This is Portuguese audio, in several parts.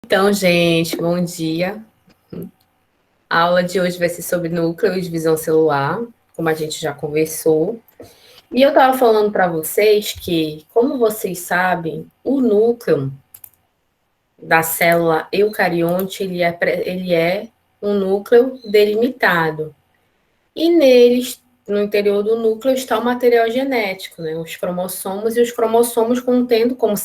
Então, gente, bom dia. A aula de hoje vai ser sobre núcleo e divisão celular, como a gente já conversou. E eu estava falando para vocês que, como vocês sabem, o núcleo da célula eucarionte, ele é um núcleo delimitado. E neles, no interior do núcleo, está o material genético, né? Os cromossomos, e os cromossomos contendo, como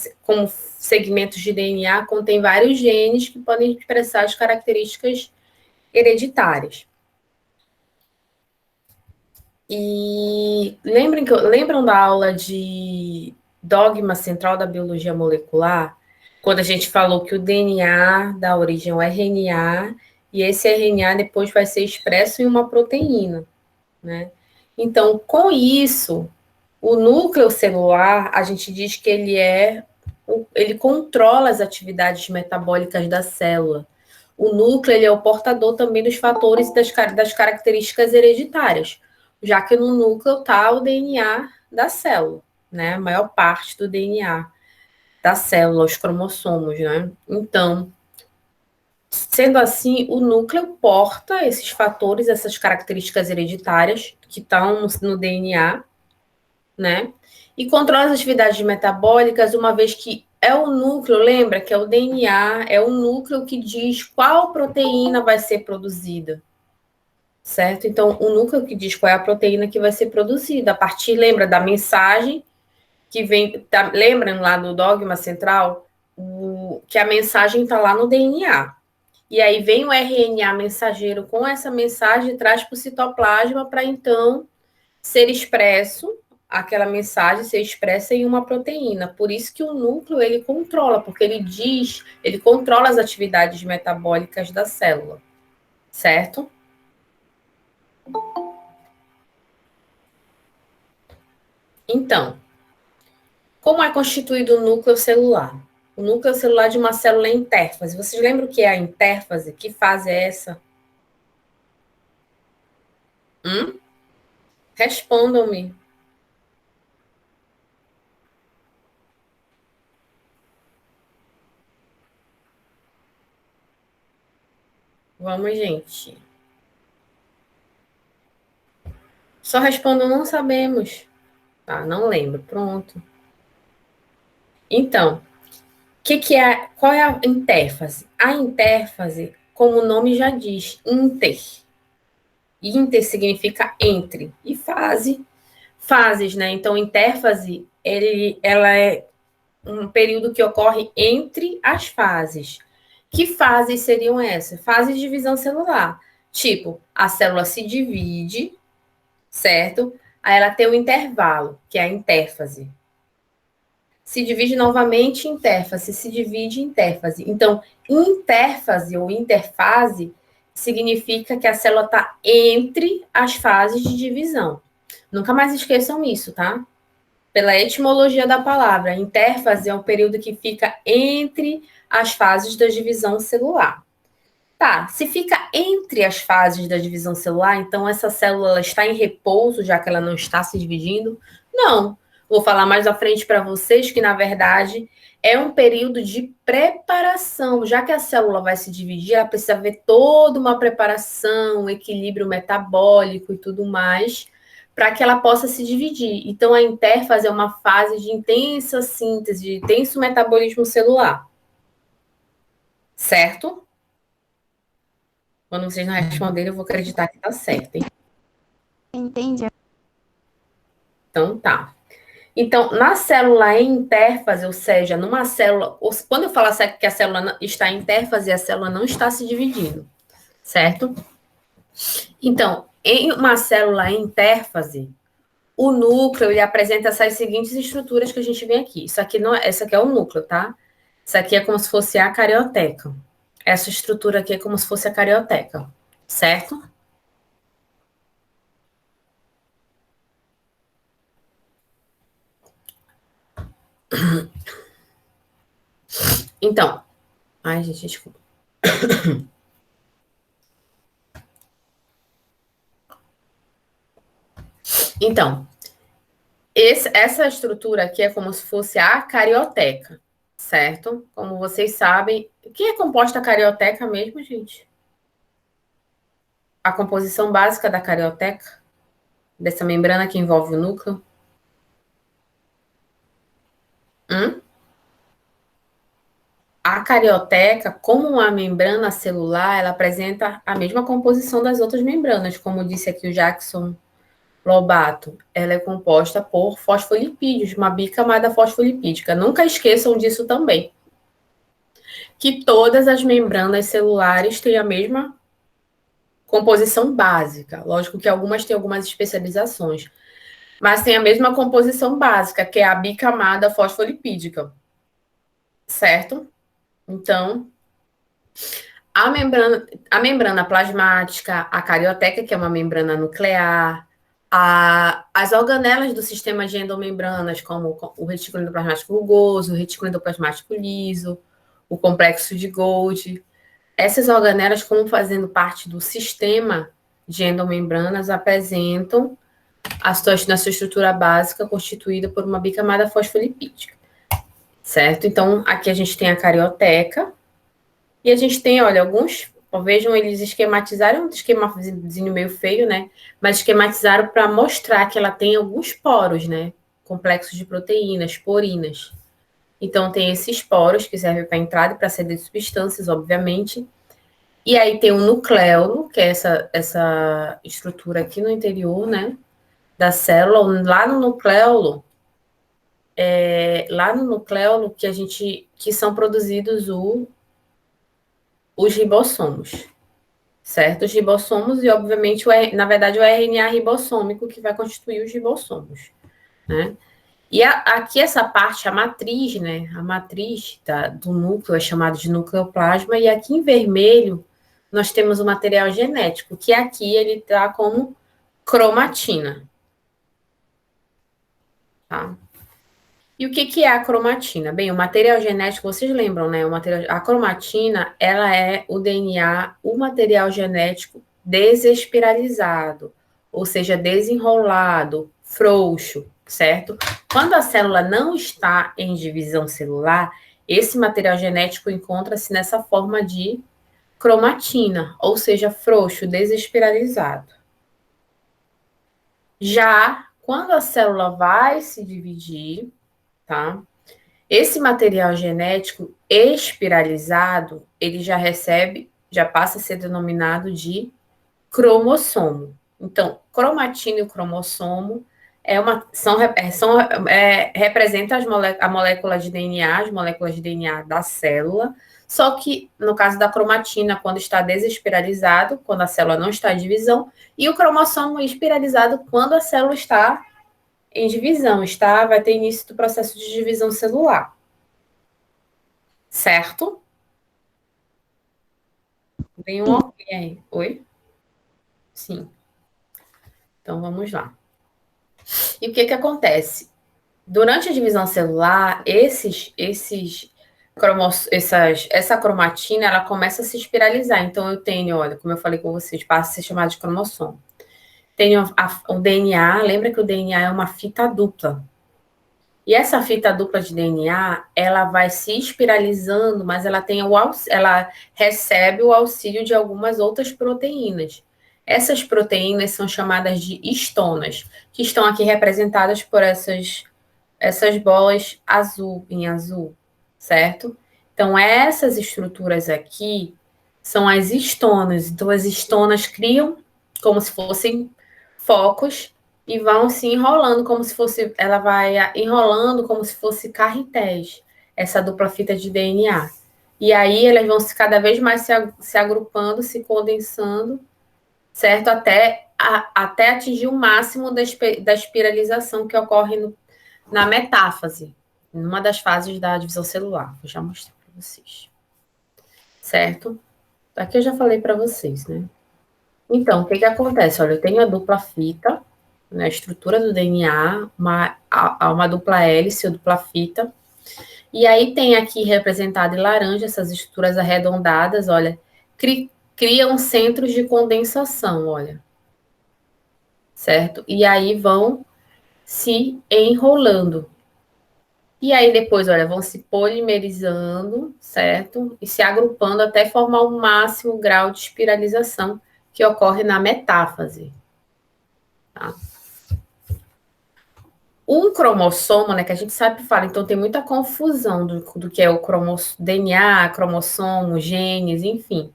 segmentos de DNA, contém vários genes que podem expressar as características hereditárias. E lembram da aula de dogma central da biologia molecular? Quando a gente falou que o DNA dá origem ao RNA, e esse RNA depois vai ser expresso em uma proteína, né? Então, com isso, o núcleo celular, a gente diz que ele controla as atividades metabólicas da célula. O núcleo ele é o portador também dos fatores das características hereditárias, já que no núcleo está o DNA da célula, né? A maior parte do DNA da célula, os cromossomos, né? Então, sendo assim, o núcleo porta esses fatores, essas características hereditárias que estão no DNA, né? E controla as atividades metabólicas, uma vez que é o núcleo, lembra que é o DNA, é o núcleo que diz qual proteína vai ser produzida, certo? Então, o núcleo que diz qual é a proteína que vai ser produzida, a partir, lembra, da mensagem que vem, lembram lá do dogma central, que a mensagem está lá no DNA. E aí vem o RNA mensageiro com essa mensagem e traz para o citoplasma para então ser expresso, aquela mensagem ser expressa em uma proteína. Por isso que o núcleo ele controla, porque ele controla as atividades metabólicas da célula, certo? Então, como é constituído o núcleo celular? O núcleo celular de uma célula é intérfase. Vocês lembram o que é a intérfase? Que fase é essa? Respondam-me. Vamos, gente. Só respondam, não sabemos. Tá, não lembro. Pronto. Então, qual é a intérfase? A intérfase, como o nome já diz, inter. Inter significa entre. E fases, né? Então, intérfase, ela é um período que ocorre entre as fases. Que fases seriam essas? Fase de divisão celular. Tipo, a célula se divide, certo? Aí ela tem um intervalo, que é a intérfase. Se divide novamente, intérfase, se divide, intérfase. Então, intérfase ou interfase significa que a célula está entre as fases de divisão. Nunca mais esqueçam isso, tá? Pela etimologia da palavra, interfase é um período que fica entre as fases da divisão celular. Tá, se fica entre as fases da divisão celular, então essa célula está em repouso, já que ela não está se dividindo? Não. Vou falar mais à frente para vocês que, na verdade, é um período de preparação. Já que a célula vai se dividir, ela precisa ver toda uma preparação, um equilíbrio metabólico e tudo mais, para que ela possa se dividir. Então, a intérfase é uma fase de intensa síntese, de intenso metabolismo celular. Certo? Quando vocês não responderem, eu vou acreditar que tá certo, hein? Entendi. Então, tá. Então, na célula em intérfase, ou seja, numa célula, quando eu falar que a célula está em intérfase, a célula não está se dividindo, certo? Então, em uma célula em intérfase, o núcleo ele apresenta essas seguintes estruturas que a gente vê aqui. Isso aqui não, essa aqui é o núcleo, tá? Isso aqui é como se fosse a carioteca. Essa estrutura aqui é como se fosse a carioteca, certo? Então, ai, gente, desculpa. Então, essa estrutura aqui é como se fosse a carioteca, certo? Como vocês sabem, O que é composta a carioteca mesmo, gente? A composição básica da carioteca, dessa membrana que envolve o núcleo? Hum? A carioteca, como uma membrana celular, ela apresenta a mesma composição das outras membranas, como disse aqui o Jackson Lobato. Ela é composta por fosfolipídios, uma bicamada fosfolipídica. Nunca esqueçam disso também, que todas as membranas celulares têm a mesma composição básica. Lógico que algumas têm algumas especializações, mas tem a mesma composição básica, que é a bicamada fosfolipídica, certo? Então, a membrana plasmática, a carioteca, que é uma membrana nuclear, as organelas do sistema de endomembranas, como o retículo endoplasmático rugoso, o retículo endoplasmático liso, o complexo de Golgi. Essas organelas, como fazendo parte do sistema de endomembranas, apresentam na sua estrutura básica constituída por uma bicamada fosfolipídica, certo? Então, aqui a gente tem a carioteca, e a gente tem, olha, alguns, vejam, eles esquematizaram, um esquemazinho meio feio, né? Mas esquematizaram para mostrar que ela tem alguns poros, né? Complexos de proteínas, porinas. Então, tem esses poros que servem para entrada e para saída de substâncias, obviamente. E aí tem o nucleolo, que é essa estrutura aqui no interior, né? Da célula. Lá no núcleolo que são produzidos os ribossomos, certo? Os ribossomos e, obviamente, na verdade, o RNA ribossômico que vai constituir os ribossomos, né? E aqui essa parte, a matriz, né? A matriz do núcleo é chamada de nucleoplasma, e aqui em vermelho nós temos o material genético, que aqui ele está como cromatina, tá? E o que é a cromatina? Bem, o material genético, vocês lembram, né? A cromatina, ela é o DNA, o material genético desespiralizado, ou seja, desenrolado, frouxo, certo? Quando a célula não está em divisão celular, esse material genético encontra-se nessa forma de cromatina, ou seja, frouxo, desespiralizado. Já quando a célula vai se dividir, tá? Esse material genético espiralizado, ele já passa a ser denominado de cromossomo. Então, cromatina e o cromossomo representa a molécula de DNA, as moléculas de DNA da célula, só que no caso da cromatina, quando está desespiralizado, quando a célula não está em divisão, e o cromossomo espiralizado quando a célula está em divisão, vai ter início do processo de divisão celular. Certo? Tem um ok aí. Oi? Sim. Então vamos lá. E o que acontece? Durante a divisão celular, essa cromatina, ela começa a se espiralizar. Então eu tenho, olha, como eu falei com vocês, passa a ser chamado de cromossomo. Tenho o DNA, lembra que o DNA é uma fita dupla. E essa fita dupla de DNA, ela vai se espiralizando, mas ela recebe o auxílio de algumas outras proteínas. Essas proteínas são chamadas de histonas, que estão aqui representadas por essas bolas em azul, certo? Então, essas estruturas aqui são as histonas. Então, as histonas criam como se fossem focos e vão se enrolando ela vai enrolando como se fosse carretéis, essa dupla fita de DNA. E aí elas vão cada vez mais se agrupando, se condensando, certo? Até atingir o máximo da espiralização que ocorre na metáfase, numa das fases da divisão celular. Vou já mostrar para vocês. Certo? Aqui eu já falei para vocês, né? Então, o que acontece? Olha, eu tenho a dupla fita, né, a estrutura do DNA, uma dupla hélice ou dupla fita. E aí tem aqui representado em laranja essas estruturas arredondadas, olha, criam centros de condensação, olha. Certo? E aí vão se enrolando. E aí depois, olha, vão se polimerizando, certo? E se agrupando até formar o máximo grau de espiralização que ocorre na metáfase. Tá? Um cromossomo, né, que a gente sempre fala, então tem muita confusão do que é o DNA, cromossomo, genes, enfim.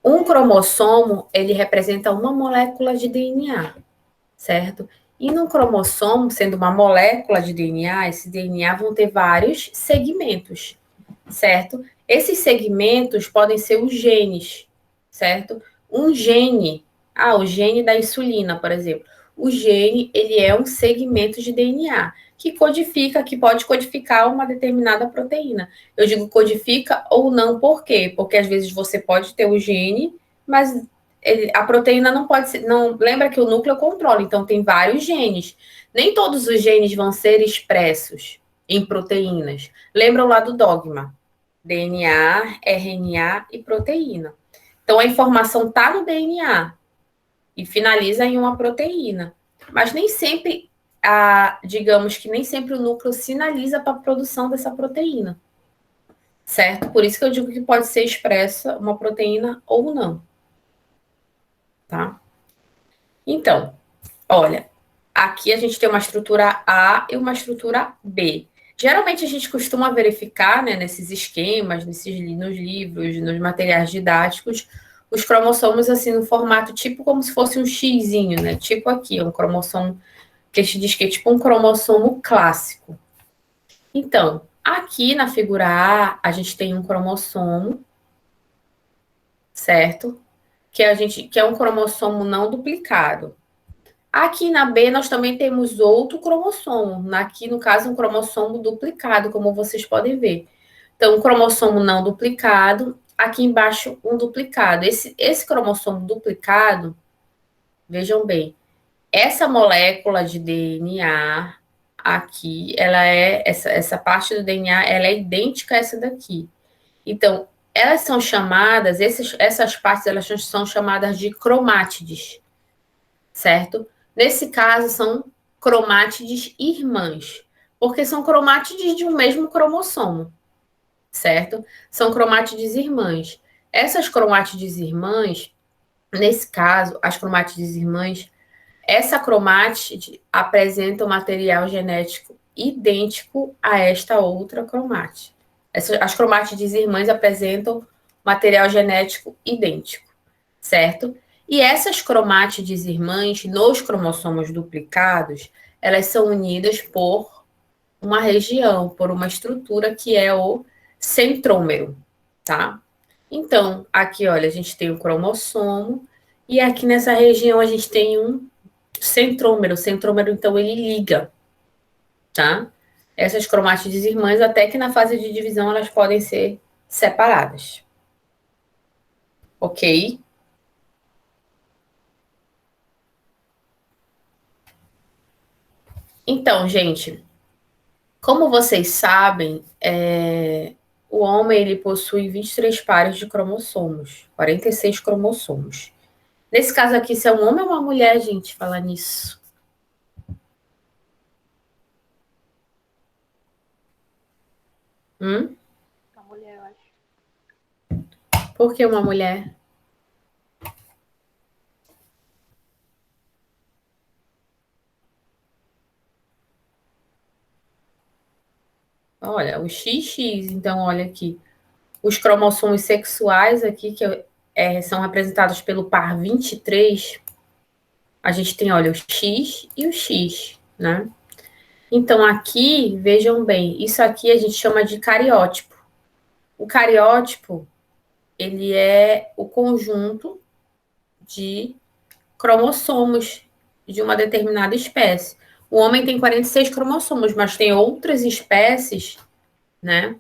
Um cromossomo, ele representa uma molécula de DNA, certo? E num cromossomo, sendo uma molécula de DNA, esse DNA vão ter vários segmentos, certo? Esses segmentos podem ser os genes, certo? Um gene, o gene da insulina, por exemplo. O gene, ele é um segmento de DNA que codifica, que pode codificar uma determinada proteína. Eu digo codifica ou não, por quê? Porque às vezes você pode ter o gene, mas a proteína não pode ser. Não, lembra que o núcleo controla, então tem vários genes. Nem todos os genes vão ser expressos em proteínas. Lembra lá do dogma? DNA, RNA e proteína. Então a informação está no DNA e finaliza em uma proteína. Mas nem sempre, digamos que nem sempre o núcleo sinaliza para a produção dessa proteína. Certo? Por isso que eu digo que pode ser expressa uma proteína ou não. Tá? Então, olha, aqui a gente tem uma estrutura A e uma estrutura B. Geralmente a gente costuma verificar, né, nesses esquemas, nos livros, nos materiais didáticos, os cromossomos assim no formato tipo como se fosse um xizinho, né? Tipo aqui, um cromossomo que a gente diz que é tipo um cromossomo clássico. Então, aqui na figura A gente tem um cromossomo, certo? Que é um cromossomo não duplicado. Aqui na B, nós também temos outro cromossomo. Aqui, no caso, um cromossomo duplicado, como vocês podem ver. Então, um cromossomo não duplicado, aqui embaixo, um duplicado. Esse cromossomo duplicado, vejam bem, essa molécula de DNA aqui, essa parte do DNA, ela é idêntica a essa daqui. Então, elas são chamadas, essas partes, elas são chamadas de cromátides, certo? Nesse caso, são cromátides irmãs, porque são cromátides de um mesmo cromossomo, certo? São cromátides irmãs. Essas cromátides irmãs, nesse caso, as cromátides irmãs, essa cromátide apresenta um material genético idêntico a esta outra cromátide. As cromátides irmãs apresentam material genético idêntico, certo? E essas cromátides irmãs, nos cromossomos duplicados, elas são unidas por uma região, por uma estrutura que é o centrômero, tá? Então, aqui, olha, a gente tem o cromossomo, e aqui nessa região a gente tem um centrômero. O centrômero, então, ele liga, tá? Essas cromátides irmãs, até que na fase de divisão elas podem ser separadas. Ok? Então, gente, como vocês sabem, o homem ele possui 23 pares de cromossomos, 46 cromossomos. Nesse caso aqui, se é um homem ou uma mulher, gente, falar nisso? Uma mulher, eu acho. Por que uma mulher? Olha, o XX, então, olha aqui. Os cromossomos sexuais aqui, que são representados pelo par 23, a gente tem, olha, o X e o X, né? Então, aqui, vejam bem, isso aqui a gente chama de cariótipo. O cariótipo, ele é o conjunto de cromossomos de uma determinada espécie. O homem tem 46 cromossomos, mas tem outras espécies, né?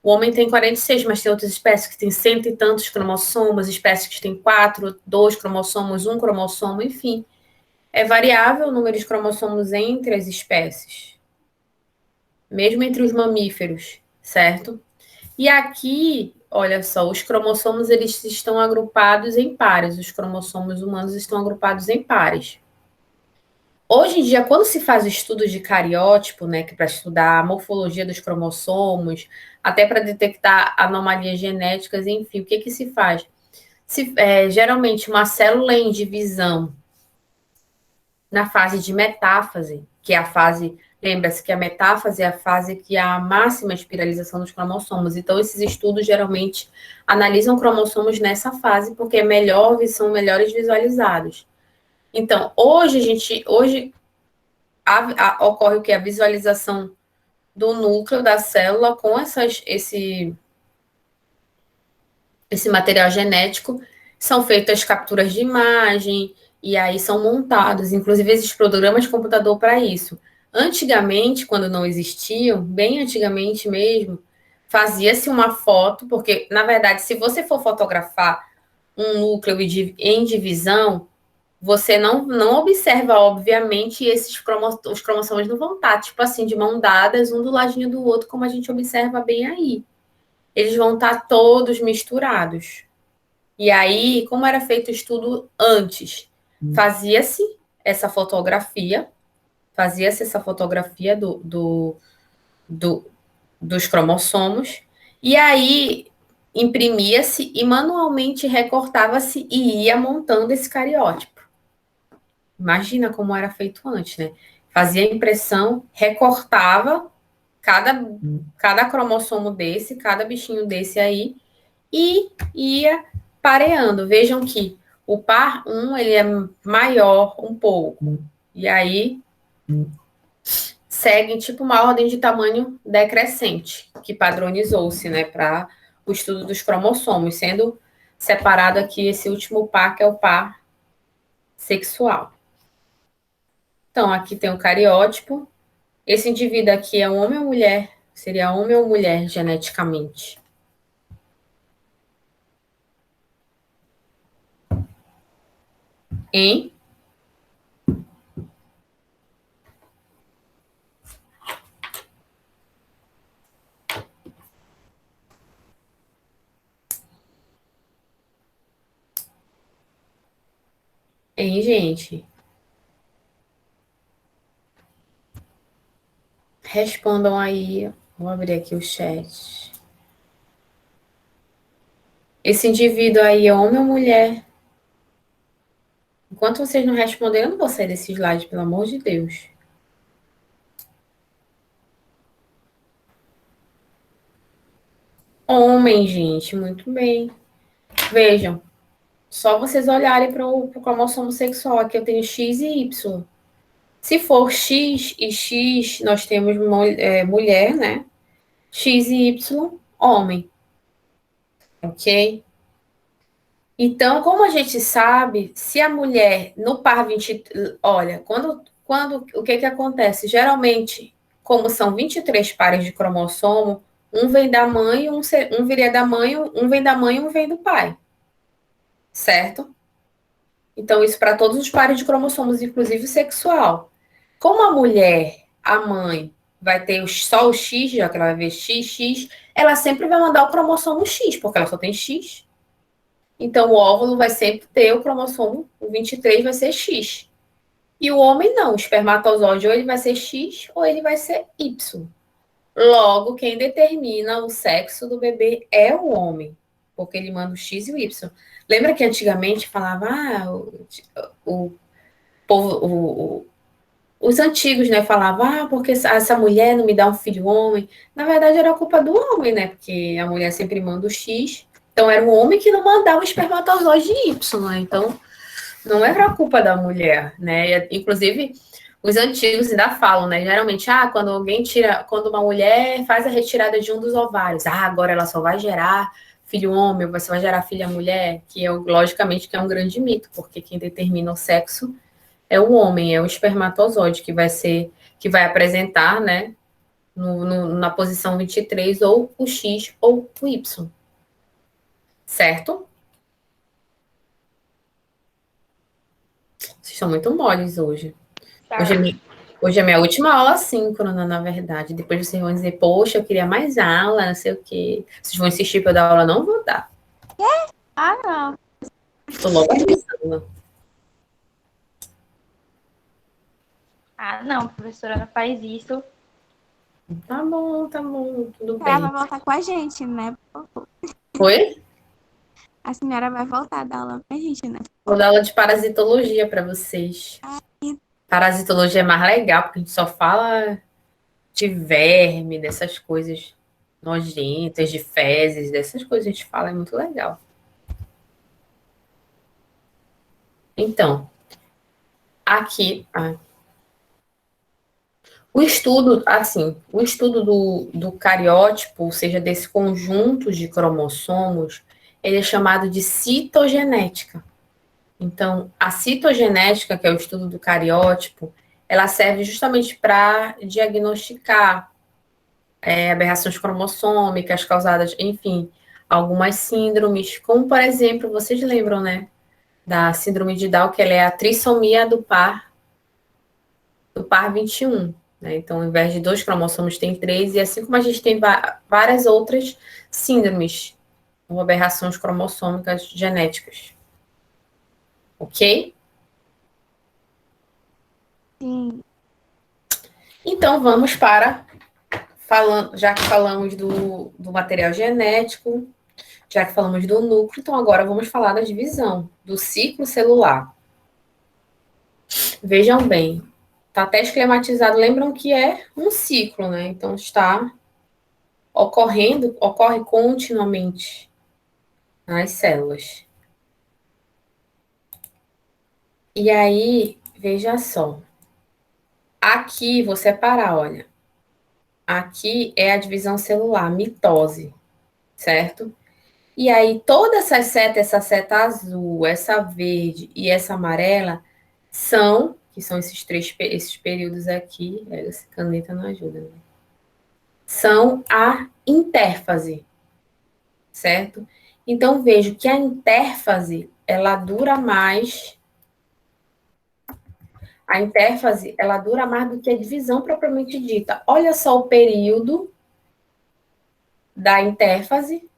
O homem tem 46, mas tem outras espécies que têm cento e tantos cromossomos, espécies que têm 4, 2 cromossomos, um cromossomo, enfim. É variável o número de cromossomos entre as espécies, mesmo entre os mamíferos, certo? E aqui, olha só, os cromossomos eles estão agrupados em pares, os cromossomos humanos estão agrupados em pares. Hoje em dia, quando se faz estudos de cariótipo, né, que para estudar a morfologia dos cromossomos, até para detectar anomalias genéticas, enfim, o que que se faz? Geralmente, uma célula em divisão na fase de metáfase, que é a fase, lembra-se que a metáfase é a fase que há a máxima espiralização dos cromossomos. Então, esses estudos geralmente analisam cromossomos nessa fase, porque são melhores visualizados. Então, hoje ocorre o que? A visualização do núcleo da célula com esse material genético, são feitas capturas de imagem, e aí são montados, inclusive esses programas de computador para isso. Antigamente, quando não existiam, bem antigamente mesmo, fazia-se uma foto, porque, na verdade, se você for fotografar um núcleo em divisão, você não observa, obviamente, os cromossomos não vão estar, tipo assim, de mão dadas, um do ladinho do outro, como a gente observa bem aí. Eles vão estar todos misturados. E aí, como era feito o estudo antes? Fazia-se essa fotografia, fazia-se essa fotografia do, dos cromossomos, e aí imprimia-se e manualmente recortava-se e ia montando esse cariótipo. Imagina como era feito antes, né? Fazia a impressão, recortava cada cromossomo desse, cada bichinho desse aí, e ia pareando. Vejam que o par 1 ele é maior um pouco. E aí segue tipo uma ordem de tamanho decrescente, que padronizou-se, né, para o estudo dos cromossomos, sendo separado aqui esse último par, que é o par sexual. Então, aqui tem o cariótipo. Esse indivíduo aqui é homem ou mulher? Seria homem ou mulher geneticamente? Hein? Hein, gente? Respondam aí. Vou abrir aqui o chat. Esse indivíduo aí é homem ou mulher? Enquanto vocês não responderem, eu não vou sair desse slide, pelo amor de Deus. Homem, gente, muito bem. Vejam, só vocês olharem para o cromossomo sexual. Aqui eu tenho X e Y. Se for X e X, nós temos mulher, né? X e Y, homem. Ok? Então, como a gente sabe, se a mulher no par 20, olha, o que que acontece? Geralmente, como são 23 pares de cromossomo, um vem da mãe, um viria da mãe, um vem da mãe, um vem do pai. Certo? Então, isso para todos os pares de cromossomos, inclusive o sexual. Como a mulher, a mãe, vai ter só o X, já que ela vai ver XX, ela sempre vai mandar o cromossomo X, porque ela só tem X. Então, o óvulo vai sempre ter o cromossomo, o 23 vai ser X. E o homem não, o espermatozoide ou ele vai ser X ou ele vai ser Y. Logo, quem determina o sexo do bebê é o homem, porque ele manda o X e o Y. Lembra que antigamente falava, o povo, os antigos, né, falavam, porque essa mulher não me dá um filho homem. Na verdade, era culpa do homem, né, porque a mulher sempre manda o X. Então, era o homem que não mandava o espermatozoide Y, né? Então, não era culpa da mulher, né? Inclusive, os antigos ainda falam, né? Geralmente, quando uma mulher faz a retirada de um dos ovários, agora ela só vai gerar filho homem, ou só vai gerar filha mulher, logicamente que é um grande mito, porque quem determina o sexo é o homem, é o espermatozoide que vai apresentar, né? Na posição 23, ou o X ou o Y. Certo? Vocês estão muito moles hoje. Hoje é minha última aula síncrona, na verdade. Depois vocês vão dizer, poxa, eu queria mais aula, não sei o quê. Vocês vão insistir para eu dar aula, não vou dar. Não. Estou logo avisando. Ah, não, a professora não faz isso. Tá bom, tudo Ela vai bem. voltar com a gente, né? Oi? A senhora vai voltar a dar aula pra gente, né? Vou dar aula de parasitologia para vocês. Parasitologia é mais legal, porque a gente só fala de verme, dessas coisas nojentas, de fezes, dessas coisas a gente fala, é muito legal. Então, aqui, o estudo, assim, o estudo do cariótipo, ou seja, desse conjunto de cromossomos, ele é chamado de citogenética. Então, a citogenética, que é o estudo do cariótipo, ela serve justamente para diagnosticar aberrações cromossômicas causadas, enfim, algumas síndromes, como, por exemplo, vocês lembram, né, da síndrome de Down, que ela é a trissomia do par 21, né? Então, ao invés de 2 cromossomos, tem 3, e assim como a gente tem várias outras síndromes, ou aberrações cromossômicas genéticas. Ok? Sim. Então, vamos para, já que falamos do material genético, já que falamos do núcleo, então agora vamos falar da divisão, do ciclo celular. Vejam bem, está até esquematizado, lembram que é um ciclo, né? Então está ocorre continuamente nas células. E aí, veja só. Aqui, vou separar, olha. Aqui é a divisão celular, mitose, certo? E aí, todas essas setas, essa seta azul, essa verde e essa amarela, que são esses períodos aqui, essa caneta não ajuda, né? São a intérfase, certo? Então, vejo que a intérfase, ela dura mais. A intérfase, ela dura mais do que a divisão propriamente dita. Olha só o período da intérfase,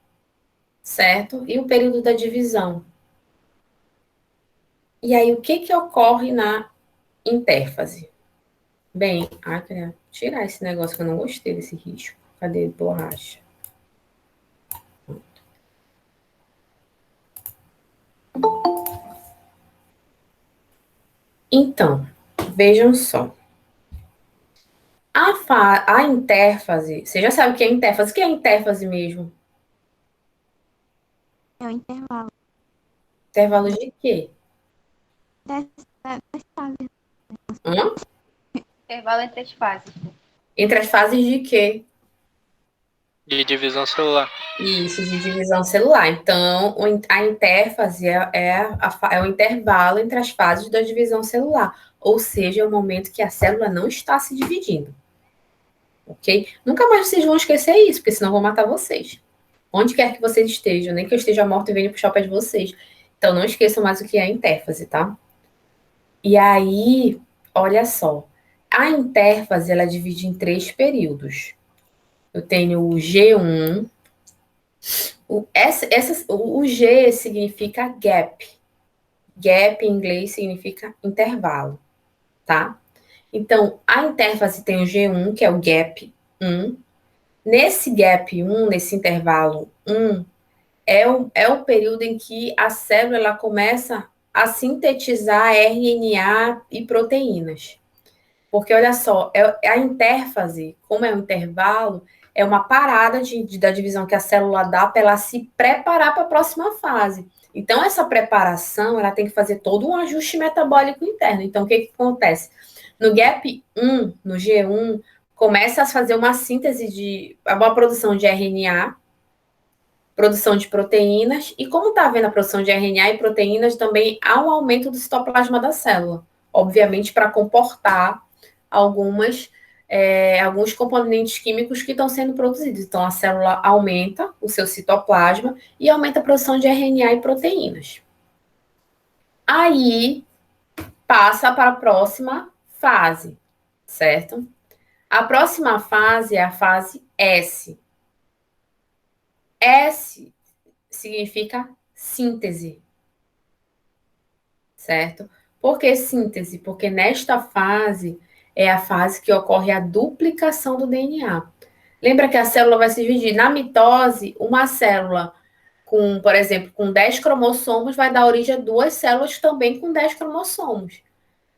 certo? E o período da divisão. E aí, o que que ocorre na intérfase? Bem, queria tirar esse negócio que eu não gostei desse risco. Cadê borracha? Então, vejam só. A intérfase, você já sabe o que é intérfase? O que é intérfase mesmo? É o intervalo Intervalo de quê? das fases. Hã? Intervalo entre as fases. Entre as fases de quê? De divisão celular. Isso, de divisão celular. Então, a intérfase é o intervalo entre as fases da divisão celular, ou seja, é o momento que a célula não está se dividindo. Ok? Nunca mais vocês vão esquecer isso, porque senão eu vou matar vocês. Onde quer que vocês estejam, nem que eu esteja morto e venha puxar o pé de vocês. Então, não esqueçam mais o que é a intérfase, tá? E aí, olha só. A intérfase, ela divide em 3 períodos. Eu tenho o G1. O G significa gap. Gap em inglês significa intervalo, tá? Então, a intérfase tem o G1, que é o gap 1. Nesse gap 1, nesse intervalo 1, é o período em que a célula ela começa a sintetizar RNA e proteínas. Porque, olha só, a intérfase, como é um intervalo, é uma parada da divisão que a célula dá para ela se preparar para a próxima fase. Então, essa preparação, ela tem que fazer todo um ajuste metabólico interno. Então, o que acontece? No gap 1, no G1, começa a fazer uma síntese uma produção de RNA, produção de proteínas, e como está havendo a produção de RNA e proteínas, também há um aumento do citoplasma da célula, obviamente para comportar alguns componentes químicos que estão sendo produzidos. Então, a célula aumenta o seu citoplasma e aumenta a produção de RNA e proteínas. Aí, passa para a próxima fase, certo? A próxima fase é a fase S. S significa síntese, certo? Por que síntese? Porque nesta fase é a fase que ocorre a duplicação do DNA. Lembra que a célula vai se dividir. Na mitose, uma célula com, por exemplo, com 10 cromossomos vai dar origem a duas células também com 10 cromossomos.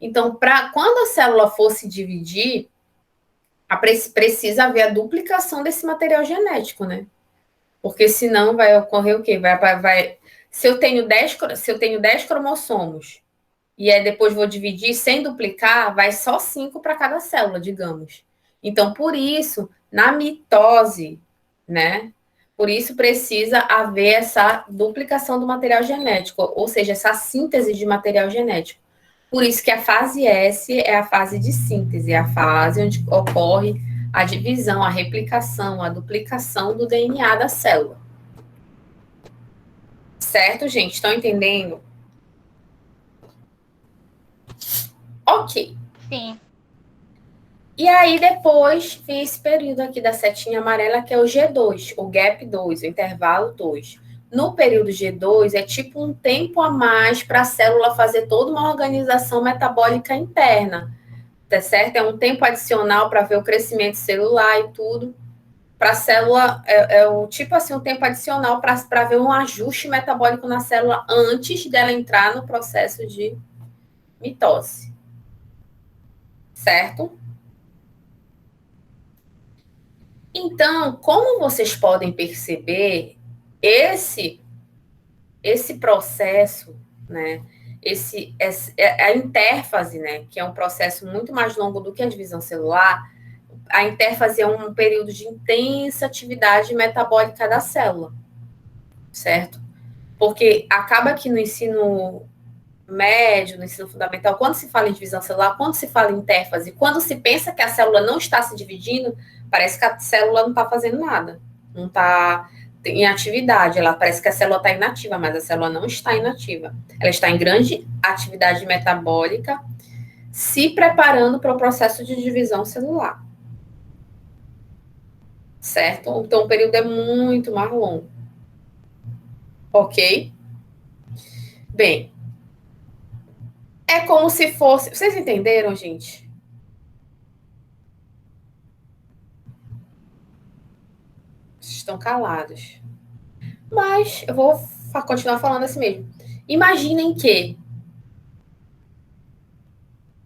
Então, quando a célula for se dividir, precisa haver a duplicação desse material genético, né? Porque senão vai ocorrer o quê? Se eu tenho 10 cromossomos e aí depois vou dividir sem duplicar, vai só 5 para cada célula, digamos. Então, por isso, na mitose, né? Por isso precisa haver essa duplicação do material genético, ou seja, essa síntese de material genético. Por isso que a fase S é a fase de síntese, é a fase onde ocorre a divisão, a replicação, a duplicação do DNA da célula. Certo, gente? Estão entendendo? Ok. Sim. E aí, depois, vem esse período aqui da setinha amarela, que é o G2, o gap 2, o intervalo 2. No período G2, é tipo um tempo a mais para a célula fazer toda uma organização metabólica interna, tá certo? É um tempo adicional para ver o crescimento celular e tudo. Para a célula, o tipo assim, um tempo adicional para ver um ajuste metabólico na célula antes dela entrar no processo de mitose. Certo? Então, como vocês podem perceber, esse processo, né, a intérfase, né, que é um processo muito mais longo do que a divisão celular, a intérfase é um período de intensa atividade metabólica da célula, certo? Porque acaba que no ensino médio, no ensino fundamental, quando se fala em divisão celular, quando se fala em intérfase, quando se pensa que a célula não está se dividindo, parece que a célula não está fazendo nada, não está em atividade, parece que a célula está inativa, mas a célula não está inativa. Ela está em grande atividade metabólica, se preparando para o processo de divisão celular. Certo? Então, o período é muito mais longo. Ok? Bem, é como se fosse... Vocês entenderam, gente? Estão calados. Mas eu vou continuar falando assim mesmo. Imaginem que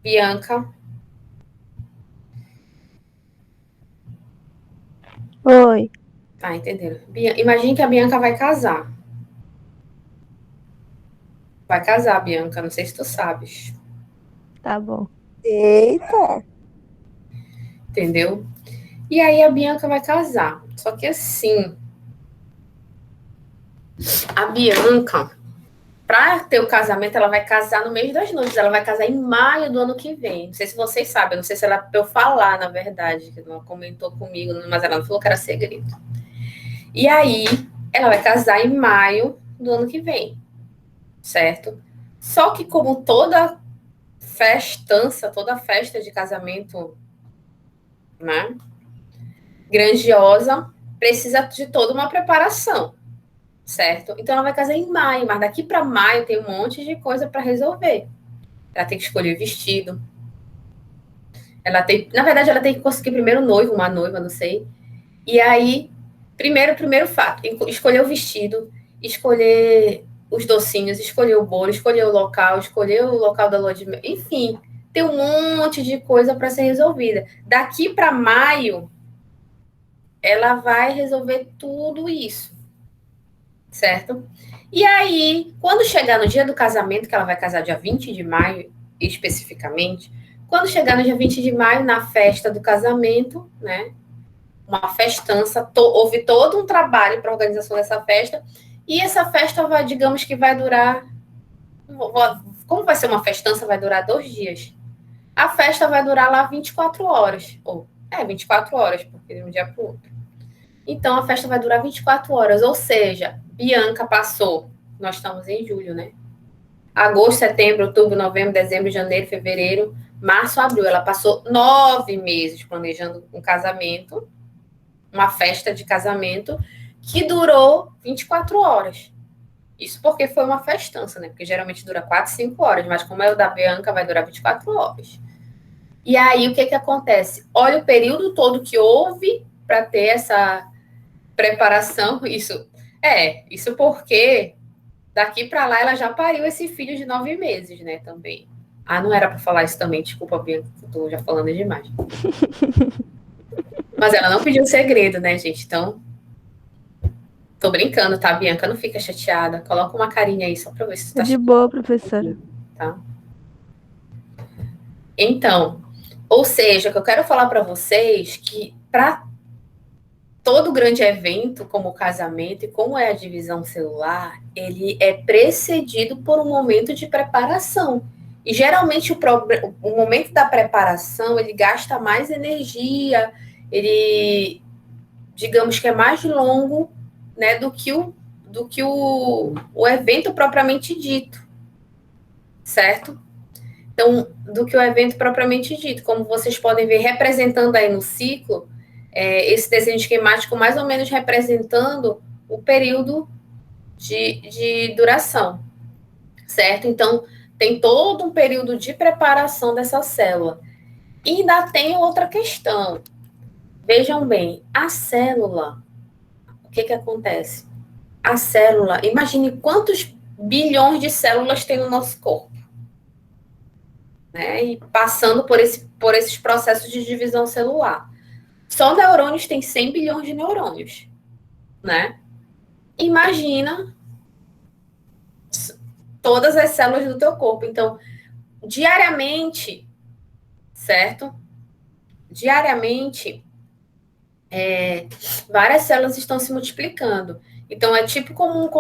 Bianca... Oi. Tá, entenderam. Imagine que a Bianca vai casar. Vai casar, Bianca. Não sei se tu sabes. Tá bom. Eita! Entendeu? E aí a Bianca vai casar. Só que assim... A Bianca, para ter o casamento, ela vai casar no mês das noivas. Ela vai casar em maio do ano que vem. Não sei se vocês sabem. Não sei se ela para eu falar, na verdade. Que ela comentou comigo, mas ela não falou que era segredo. E aí, ela vai casar em maio do ano que vem. Certo? Só que como toda festança, toda festa de casamento, né, grandiosa, precisa de toda uma preparação, certo? Então ela vai casar em maio, mas daqui para maio tem um monte de coisa para resolver. Ela tem que escolher vestido. Na verdade, ela tem que conseguir primeiro uma noiva, não sei. E aí, primeiro fato, escolher o vestido, escolher os docinhos, escolher o bolo, escolher o local da lua de mel, enfim, tem um monte de coisa para ser resolvida. Daqui para maio, ela vai resolver tudo isso, certo? E aí, quando chegar no dia do casamento, que ela vai casar dia 20 de maio, especificamente, quando chegar no dia 20 de maio, na festa do casamento, né, uma festança, houve todo um trabalho para a organização dessa festa, e essa festa vai, digamos que vai durar, como vai ser uma festança, vai durar 2 dias. A festa vai durar lá 24 horas, 24 horas, porque de um dia para o outro. Então, a festa vai durar 24 horas, ou seja, Bianca passou, nós estamos em julho, né? Agosto, setembro, outubro, novembro, dezembro, janeiro, fevereiro, março, abril. Ela passou 9 meses planejando um casamento, uma festa de casamento, que durou 24 horas. Isso porque foi uma festança, né? Porque geralmente dura 4, 5 horas, mas como é o da Bianca, vai durar 24 horas. E aí, o que acontece? Olha o período todo que houve para ter essa preparação. Isso porque daqui para lá ela já pariu esse filho de 9 meses, né, também. Ah, não era para falar isso também, desculpa, Bianca, eu tô já falando demais. Mas ela não pediu segredo, né, gente? Então, tô brincando, tá, Bianca? Não fica chateada. Coloca uma carinha aí só para ver se tu tá De boa, professora. tá? Então, ou seja, o que eu quero falar para vocês que para todo grande evento, como o casamento e como é a divisão celular, ele é precedido por um momento de preparação. E geralmente o momento da preparação, ele gasta mais energia, ele, digamos que é mais longo, né, do que o evento propriamente dito, certo? Então, do que o evento propriamente dito. Como vocês podem ver, representando aí no ciclo, esse desenho esquemático mais ou menos representando o período de duração, certo? Então, tem todo um período de preparação dessa célula. E ainda tem outra questão. Vejam bem, a célula, o que acontece? A célula, imagine quantos bilhões de células tem no nosso corpo. Né, e passando por esses processos de divisão celular. Só neurônios tem 100 bilhões de neurônios, né? Imagina todas as células do teu corpo. Então, diariamente, certo? Diariamente, várias células estão se multiplicando. Então, é tipo como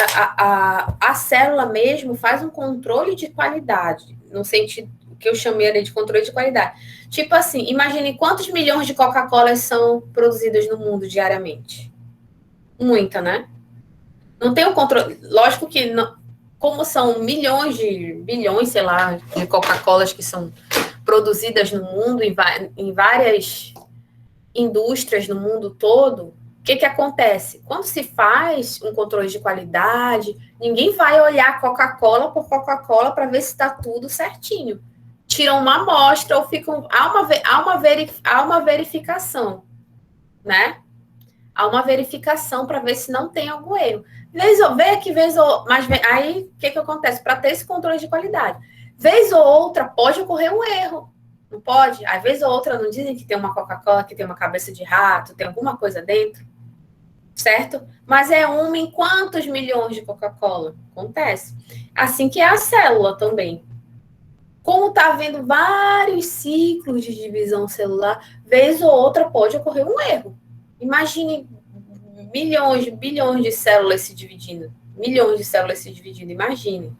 a célula mesmo faz um controle de qualidade, no sentido que eu chamei ali de controle de qualidade. Tipo assim, imagine quantos milhões de Coca-Colas são produzidas no mundo diariamente. Muita, né? Não tem um controle. Lógico que, não, como são bilhões, sei lá, de Coca-Colas que são produzidas no mundo, em várias indústrias no mundo todo, o que acontece? Quando se faz um controle de qualidade, ninguém vai olhar Coca-Cola por Coca-Cola para ver se está tudo certinho. Tiram uma amostra ou ficam. Há uma verificação, né? Há uma verificação para ver se não tem algum erro. Aí o que acontece? Para ter esse controle de qualidade, vez ou outra pode ocorrer um erro. Não pode? Às vezes ou outra não dizem que tem uma Coca-Cola, que tem uma cabeça de rato, tem alguma coisa dentro, certo? Mas é uma em quantos milhões de Coca-Cola? Acontece. Assim que é a célula também. Como está havendo vários ciclos de divisão celular, vez ou outra pode ocorrer um erro. Imagine bilhões de células se dividindo. Milhões de células se dividindo, imagine.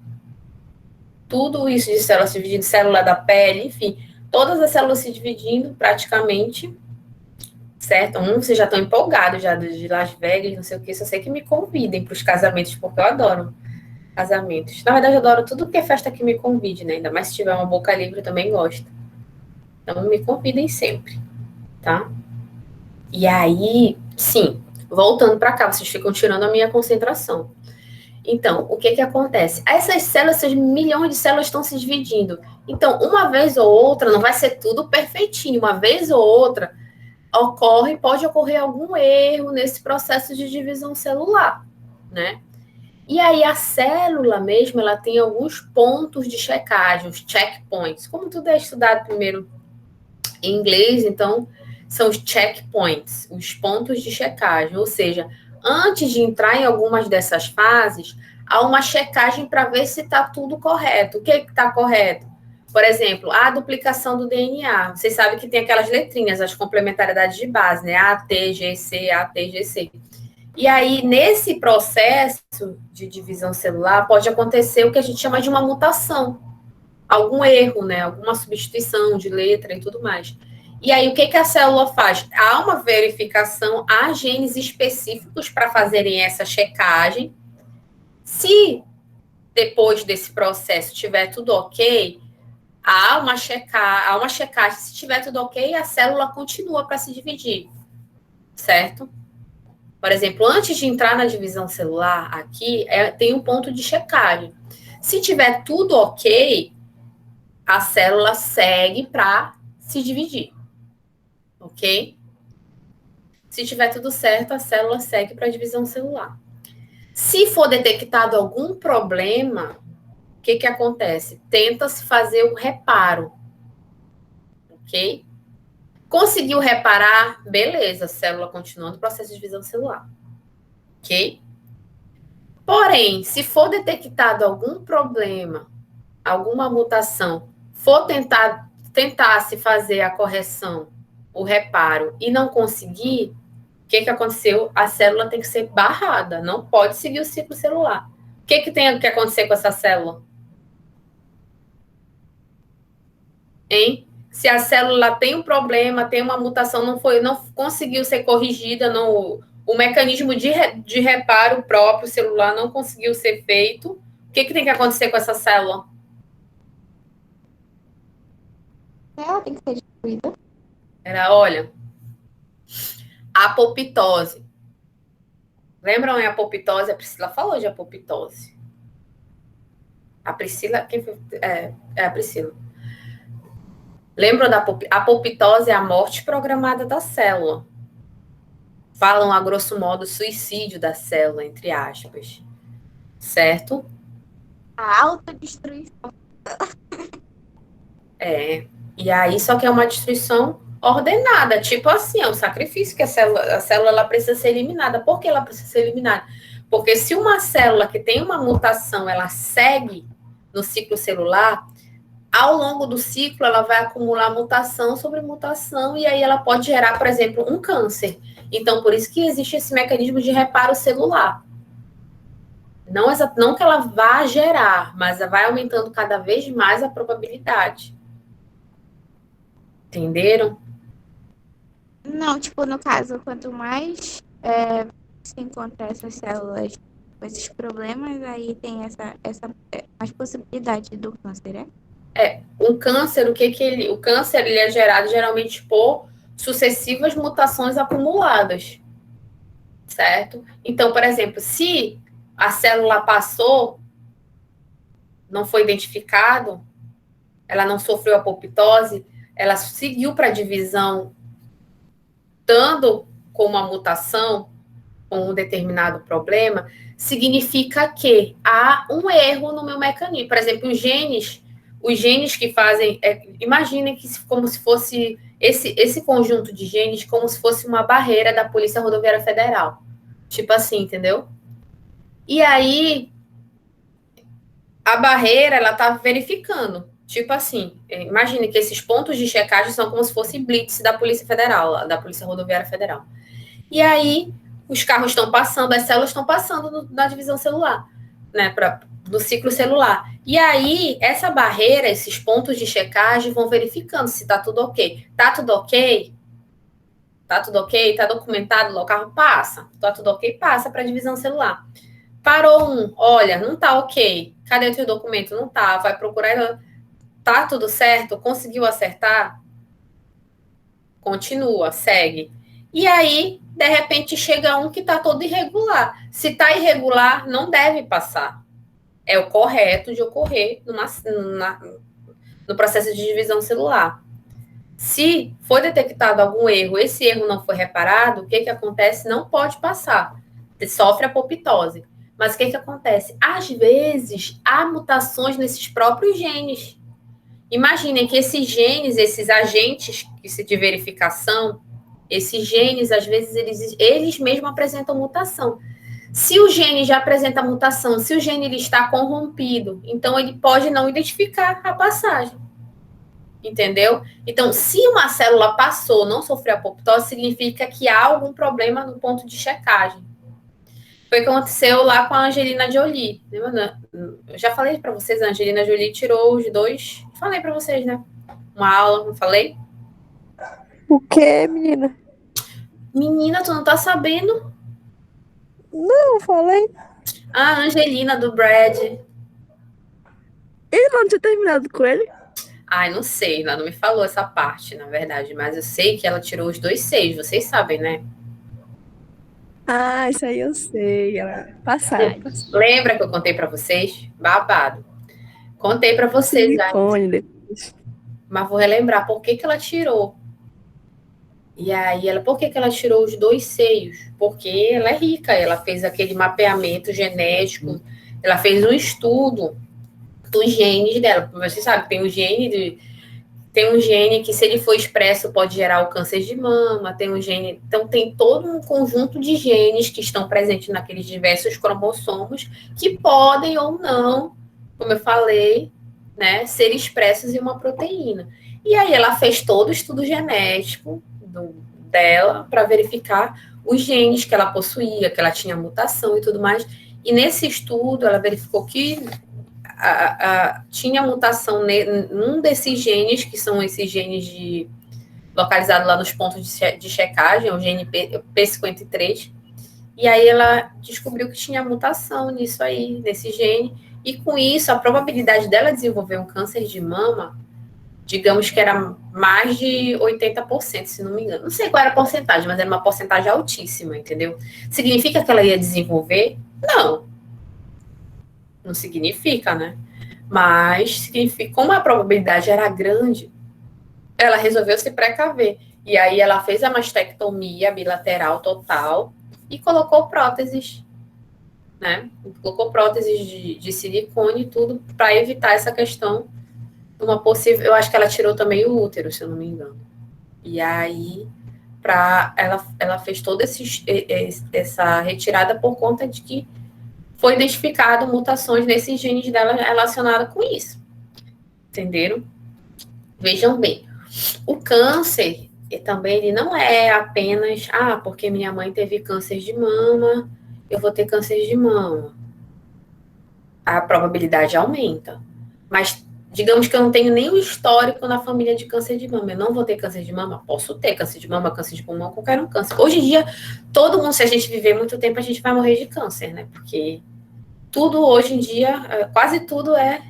Tudo isso de células se dividindo, célula da pele, enfim. Todas as células se dividindo praticamente, certo? Vocês já estão empolgados já de Las Vegas, não sei o que, só sei que me convidem para os casamentos, porque eu adoro casamentos. Na verdade, eu adoro tudo que é festa que me convide, né? Ainda mais se tiver uma boca livre, eu também gosto. Então, me convidem sempre, tá? E aí, sim, voltando para cá, vocês ficam tirando a minha concentração. Então, o que acontece? Essas células, esses milhões de células estão se dividindo. Então, uma vez ou outra, não vai ser tudo perfeitinho. Uma vez ou outra, pode ocorrer algum erro nesse processo de divisão celular, né? E aí, a célula mesmo, ela tem alguns pontos de checagem, os checkpoints. Como tudo é estudado primeiro em inglês, então, são os checkpoints, os pontos de checagem. Ou seja, antes de entrar em algumas dessas fases, há uma checagem para ver se está tudo correto. O que está correto? Por exemplo, a duplicação do DNA. Vocês sabem que tem aquelas letrinhas, as complementariedades de base, né? A, T, G, C, A, T, G, C. E aí, nesse processo de divisão celular, pode acontecer o que a gente chama de uma mutação. Algum erro, né? Alguma substituição de letra e tudo mais. E aí, o que a célula faz? Há uma verificação, há genes específicos para fazerem essa checagem. Se depois desse processo tiver tudo ok, há uma checagem. Se tiver tudo ok, a célula continua para se dividir, certo? Por exemplo, antes de entrar na divisão celular, aqui tem um ponto de checagem. Se tiver tudo ok, a célula segue para se dividir, ok? Se tiver tudo certo, a célula segue para a divisão celular. Se for detectado algum problema, o que acontece? Tenta-se fazer o reparo, ok? Conseguiu reparar, beleza, a célula continua no processo de divisão celular, ok? Porém, se for detectado algum problema, alguma mutação, for tentar se fazer a correção, o reparo, e não conseguir, o que aconteceu? A célula tem que ser barrada, não pode seguir o ciclo celular. O que tem que acontecer com essa célula? Hein? Se a célula tem um problema, tem uma mutação, não conseguiu ser corrigida, o mecanismo de reparo próprio celular não conseguiu ser feito, o que tem que acontecer com essa célula? Ela tem que ser destruída. Olha, apoptose. Lembram a apoptose? A Priscila falou de apoptose. A Priscila, quem foi? A Priscila. Lembram da apoptose? É a morte programada da célula. Falam, a grosso modo, suicídio da célula, entre aspas. Certo? A autodestruição. E aí, só que é uma destruição ordenada, tipo assim, é um sacrifício que a célula ela precisa ser eliminada. Por que ela precisa ser eliminada? Porque se uma célula que tem uma mutação, ela segue no ciclo celular, ao longo do ciclo, ela vai acumular mutação sobre mutação, e aí ela pode gerar, por exemplo, um câncer. Então, por isso que existe esse mecanismo de reparo celular. Não que ela vá gerar, mas vai aumentando cada vez mais a probabilidade. Entenderam? Não, tipo, no caso, quanto mais se encontra essas células com esses problemas, aí tem mais possibilidade do câncer, Um câncer, o câncer ele é gerado geralmente por sucessivas mutações acumuladas, certo? Então, por exemplo, se a célula passou, não foi identificado, ela não sofreu apoptose, ela seguiu para a divisão, estando com uma mutação, com um determinado problema, significa que há um erro no meu mecanismo. Por exemplo, os genes que fazem, imaginem que como se fosse esse conjunto de genes como se fosse uma barreira da Polícia Rodoviária Federal. Tipo assim, entendeu? E aí, a barreira, ela tá verificando. Tipo assim, imagine que esses pontos de checagem são como se fosse blitz da Polícia Federal, da Polícia Rodoviária Federal. E aí, os carros estão passando, as células estão passando na divisão celular, né, do ciclo celular. E aí, essa barreira, esses pontos de checagem vão verificando se está tudo ok. Tá tudo ok? Tá tudo ok? Tá documentado lá, o carro passa. Tá tudo ok? Passa para a divisão celular. Parou olha, não tá ok. Cadê o teu documento? Não tá. Vai procurar. Tá tudo certo? Conseguiu acertar? Continua, segue. E aí, de repente, chega um que está todo irregular. Se está irregular, não deve passar. É o correto de ocorrer no processo de divisão celular. Se for detectado algum erro, esse erro não foi reparado, o que acontece? Não pode passar. Sofre apoptose. Mas o que acontece? Às vezes, há mutações nesses próprios genes. Imaginem que esses genes, esses agentes de verificação, esses genes, às vezes, eles mesmos apresentam mutação. Se o gene já apresenta mutação, se o gene ele está corrompido, então ele pode não identificar a passagem. Entendeu? Então, se uma célula passou, não sofreu apoptose, significa que há algum problema no ponto de checagem. Foi o que aconteceu lá com a Angelina Jolie. Eu já falei para vocês, a Angelina Jolie tirou os 2. Falei para vocês, né? Uma aula, não falei? O quê, menina? Menina, tu não tá sabendo? Não, falei. A Angelina do Brad. Ele não tinha terminado com ele? Ai, não sei, ela não me falou essa parte, na verdade, mas eu sei que ela tirou os 2 6, vocês sabem, né? Ah, isso aí eu sei. Ela passagem. Lembra que eu contei para vocês? Babado. Contei para vocês. Silicone depois. mas vou relembrar por que ela tirou. E aí, por que ela tirou os 2 seios? Porque ela é rica, ela fez aquele mapeamento genético, ela fez um estudo dos genes dela. Você sabe, tem um gene que, se ele for expresso, pode gerar o câncer de mama, tem um gene. Então, tem todo um conjunto de genes que estão presentes naqueles diversos cromossomos que podem ou não, como eu falei, né, ser expressos em uma proteína. E aí, ela fez todo o estudo genético dela para verificar os genes que ela possuía, que ela tinha mutação e tudo mais. E nesse estudo, ela verificou que tinha mutação num desses genes, que são esses genes localizados lá nos pontos de checagem, o gene P53. E aí ela descobriu que tinha mutação nisso aí, nesse gene. E com isso, a probabilidade dela desenvolver um câncer de mama, digamos que era mais de 80%, se não me engano. Não sei qual era a porcentagem, mas era uma porcentagem altíssima, entendeu? Significa que ela ia desenvolver? Não. Não significa, né? Mas significa, como a probabilidade era grande, ela resolveu se precaver. E aí ela fez a mastectomia bilateral total e colocou próteses, né? Colocou próteses de silicone e tudo para evitar essa questão de uma possível. Eu acho que ela tirou também o útero, se eu não me engano. E aí ela fez toda essa retirada por conta de que foi identificado mutações nesses genes dela relacionadas com isso. Entenderam? Vejam bem, o câncer também ele não é apenas, porque minha mãe teve câncer de mama, eu vou ter câncer de mama. A probabilidade aumenta. Mas digamos que eu não tenho nenhum histórico na família de câncer de mama. Eu não vou ter câncer de mama? Posso ter câncer de mama, câncer de pulmão, qualquer um câncer. Hoje em dia, todo mundo, se a gente viver muito tempo, a gente vai morrer de câncer, né? Porque tudo hoje em dia, quase tudo é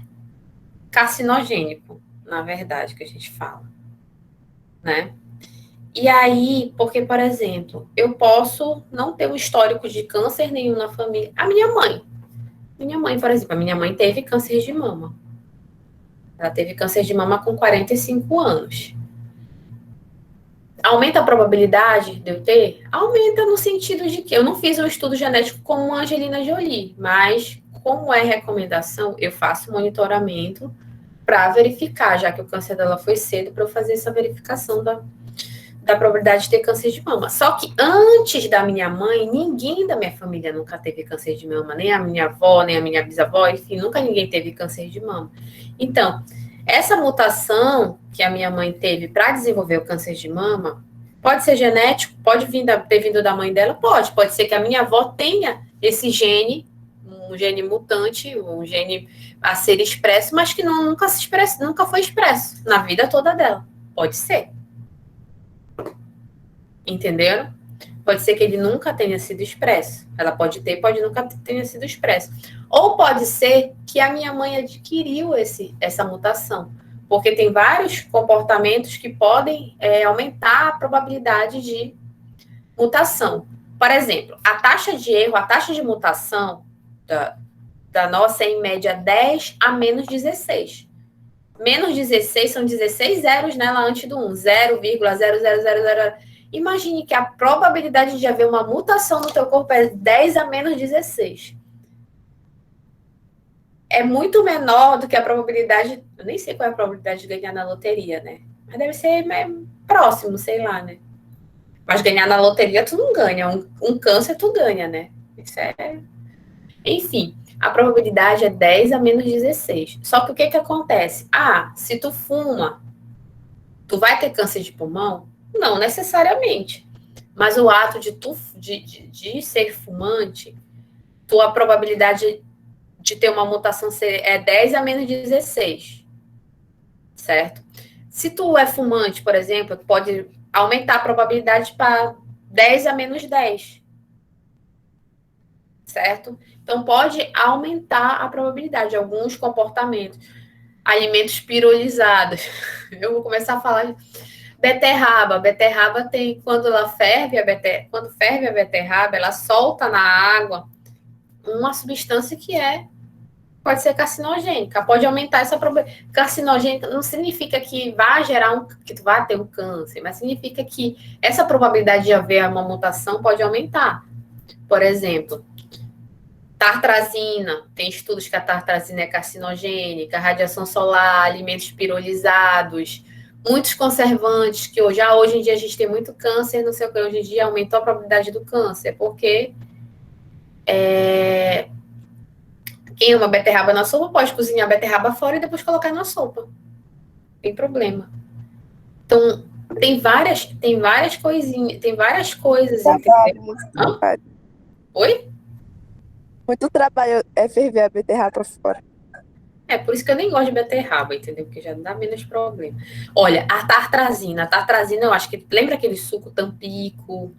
carcinogênico, na verdade, que a gente fala, né? E aí, porque, por exemplo, eu posso não ter um histórico de câncer nenhum na família. A minha mãe, por exemplo, a minha mãe teve câncer de mama. Ela teve câncer de mama com 45 anos. Aumenta a probabilidade de eu ter? Aumenta no sentido de que eu não fiz um estudo genético como a Angelina Jolie, mas como é recomendação, eu faço monitoramento para verificar, já que o câncer dela foi cedo, para eu fazer essa verificação da probabilidade de ter câncer de mama. Só que antes da minha mãe, ninguém da minha família nunca teve câncer de mama, nem a minha avó, nem a minha bisavó, enfim, nunca ninguém teve câncer de mama. Então, essa mutação que a minha mãe teve para desenvolver o câncer de mama, pode ser genético, pode ter vindo da mãe dela, pode ser que a minha avó tenha esse gene, um gene mutante, um gene a ser expresso, mas que nunca foi expresso na vida toda dela. Pode ser. Entenderam? Pode ser que ele nunca tenha sido expresso. Ela pode ter, pode nunca tenha sido expresso. Ou pode ser que a minha mãe adquiriu essa mutação. Porque tem vários comportamentos que podem aumentar a probabilidade de mutação. Por exemplo, a taxa de erro, a taxa de mutação da nossa é, em média, 10 a menos 16. Menos 16 são 16 zeros nela antes do 1. 0,0000. Imagine que a probabilidade de haver uma mutação no teu corpo é 10 a menos 16. É muito menor do que a probabilidade... Eu nem sei qual é a probabilidade de ganhar na loteria, né? Mas deve ser próximo, sei lá, né? Mas ganhar na loteria tu não ganha. Um câncer tu ganha, né? Isso é... Enfim, a probabilidade é 10 a menos 16. Só que o que acontece? Se tu fuma, tu vai ter câncer de pulmão? Não necessariamente. Mas o ato de ser fumante, tua probabilidade de ter uma mutação é 10 a menos 16. Certo? Se tu é fumante, por exemplo, tu pode aumentar a probabilidade para 10 a menos 10. Certo? Então, pode aumentar a probabilidade de alguns comportamentos. Alimentos pirolizados. Eu vou começar a falar... Beterraba. Beterraba tem, quando ferve a beterraba, ela solta na água uma substância que é pode ser carcinogênica, pode aumentar essa probabilidade. Carcinogênica não significa que vai gerar que tu vai ter um câncer, mas significa que essa probabilidade de haver uma mutação pode aumentar. Por exemplo, tartrazina, tem estudos que a tartrazina é carcinogênica, radiação solar, alimentos pirolizados, muitos conservantes, que hoje em dia a gente tem muito câncer, não sei o que, hoje em dia aumentou a probabilidade do câncer, porque quem ama beterraba na sopa pode cozinhar a beterraba fora e depois colocar na sopa. Não tem problema. Então, tem várias coisinhas, tem várias coisas, entendeu? Oi? Muito trabalho é ferver a beterraba fora. Por isso que eu nem gosto de beterraba, entendeu? Porque já dá menos problema. Olha, a tartrazina eu acho que, lembra aquele suco Tampico?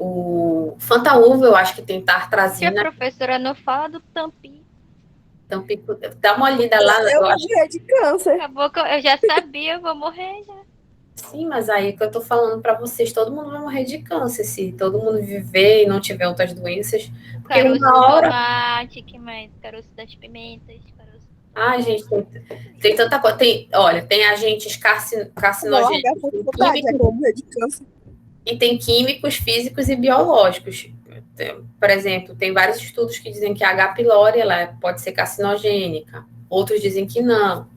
O Fantaúva, eu acho que tem Se a tartrazina. professora não fala do Tampico, Tampico, dá uma olhada lá. Eu morri de câncer. acabou que eu já sabia, eu vou morrer já. Sim, mas aí que eu tô falando pra vocês, todo mundo vai morrer de câncer, se todo mundo viver e não tiver outras doenças. Porque Caroço uma do hora... tomate, que mais? Caroço das pimentas, caroço... Ai, gente, tem tanta coisa. Olha, tem agentes carcinogênicos, Eu vou morrer de câncer. e tem químicos, físicos e biológicos. Por exemplo, tem vários estudos que dizem que a H. pylori ela pode ser carcinogênica, outros dizem que não.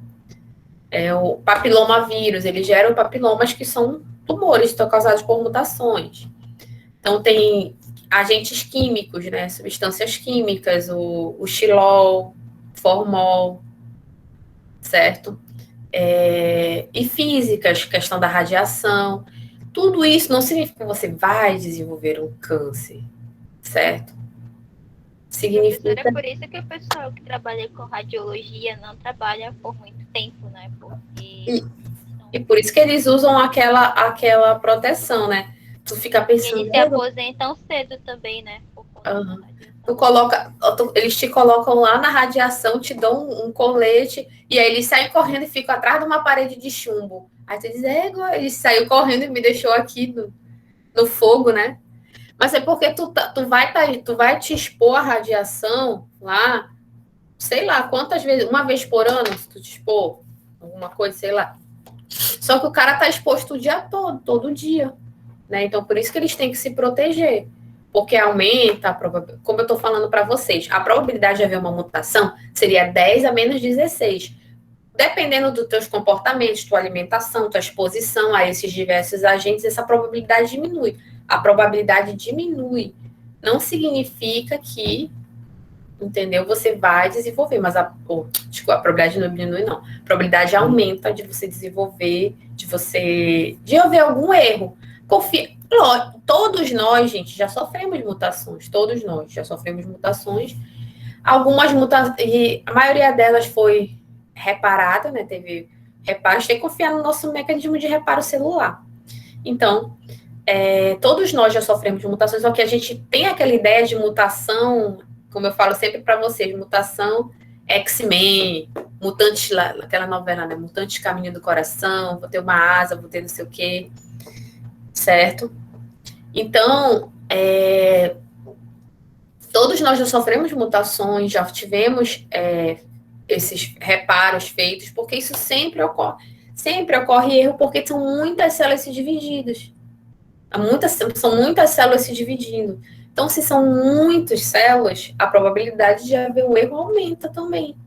O papilomavírus, ele gera papilomas que são tumores, estão causados por mutações. Então, tem agentes químicos, né? Substâncias químicas, o xilol, formol, certo? E físicas, questão da radiação. Tudo isso não significa que você vai desenvolver um câncer, certo? Significa... Professora, é por isso que o pessoal que trabalha com radiologia não trabalha por muito tempo, né? Porque... E por isso que eles usam aquela proteção, né? Tu fica pensando... Eles se aposentam cedo também, né? Por conta da radiação. Eles te colocam lá na radiação, te dão um colete, e aí eles saem correndo e ficam atrás de uma parede de chumbo. Aí tu diz, ele saiu correndo e me deixou aqui no fogo, né? Mas é porque tu vai te expor à radiação lá, sei lá, quantas vezes, uma vez por ano, se tu te expor, alguma coisa, sei lá. Só que o cara tá exposto o dia todo dia, né? Então, por isso que eles têm que se proteger. Porque aumenta a probabilidade, como eu tô falando para vocês, a probabilidade de haver uma mutação seria 10 a menos 16. Dependendo dos teus comportamentos, tua alimentação, tua exposição a esses diversos agentes, essa probabilidade diminui. A probabilidade diminui. Não significa que, entendeu? Você vai desenvolver, mas a probabilidade não diminui, não. A probabilidade aumenta de você desenvolver, de haver algum erro. Confia. Todos nós, gente, já sofremos mutações. Todos nós já sofremos mutações. Algumas mutações, e a maioria delas foi reparada, né? Teve reparos, tem que confiar no nosso mecanismo de reparo celular. Então, todos nós já sofremos de mutações, só que a gente tem aquela ideia de mutação, como eu falo sempre para vocês, mutação X-Men, mutantes, aquela novela, né? Mutantes Caminho do Coração, vou ter uma asa, vou ter não sei o quê, certo? Então, todos nós já sofremos mutações, já tivemos esses reparos feitos, porque isso sempre ocorre. Sempre ocorre erro, porque são muitas células se dividindo. São muitas células se dividindo. Então, se são muitas células, a probabilidade de haver um erro aumenta também.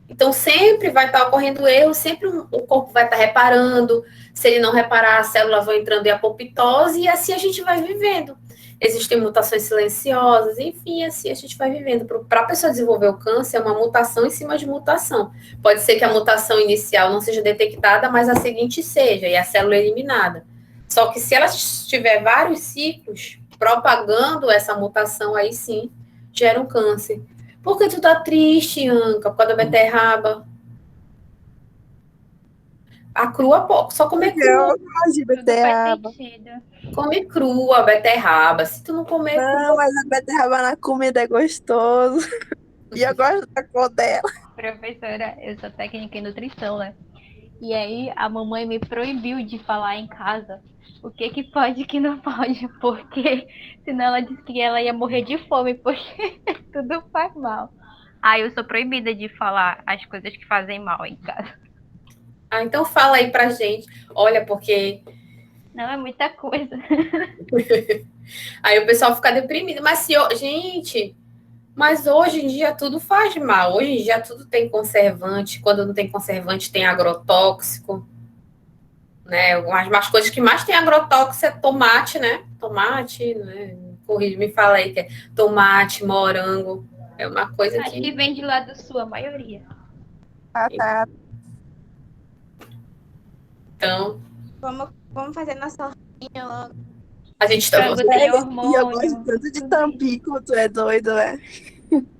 Então, sempre vai estar ocorrendo erro, sempre o corpo vai estar reparando. Se ele não reparar, as células vão entrando em apoptose e assim a gente vai vivendo. Existem mutações silenciosas, enfim, assim a gente vai vivendo. Para a pessoa desenvolver o câncer, é uma mutação em cima de mutação. Pode ser que a mutação inicial não seja detectada, mas a seguinte seja, e a célula é eliminada. Só que se ela tiver vários ciclos propagando essa mutação, aí sim, gera um câncer. Por que tu tá triste, Anca? Por causa da beterraba? A crua, só comer crua. Eu gosto de beterraba. Come crua, beterraba. Se tu não comer Não, mas a beterraba na comida é gostoso. E eu gosto da cor dela. Professora, eu sou técnica em nutrição, né? E aí a mamãe me proibiu de falar em casa o que pode e o que não pode, porque senão ela disse que ela ia morrer de fome, porque tudo faz mal. Ah, eu sou proibida de falar as coisas que fazem mal em casa. Ah, então fala aí pra gente. Olha, porque Não é muita coisa. aí o pessoal fica deprimido. Mas se, gente, mas hoje em dia tudo faz mal. Hoje em dia tudo tem conservante. Quando não tem conservante, tem agrotóxico, né? As coisas que mais tem agrotóxico é tomate, né? Tomate, né? Corrija, me fala aí que é tomate, morango. É uma coisa Acho que que. vem de lá do sul, a maioria. Ah, tá. Então, Vamos fazer nossa hortinha logo. a gente tá. Frango tem E eu gosto hormônio. tanto de Tampico, tu é doido, é?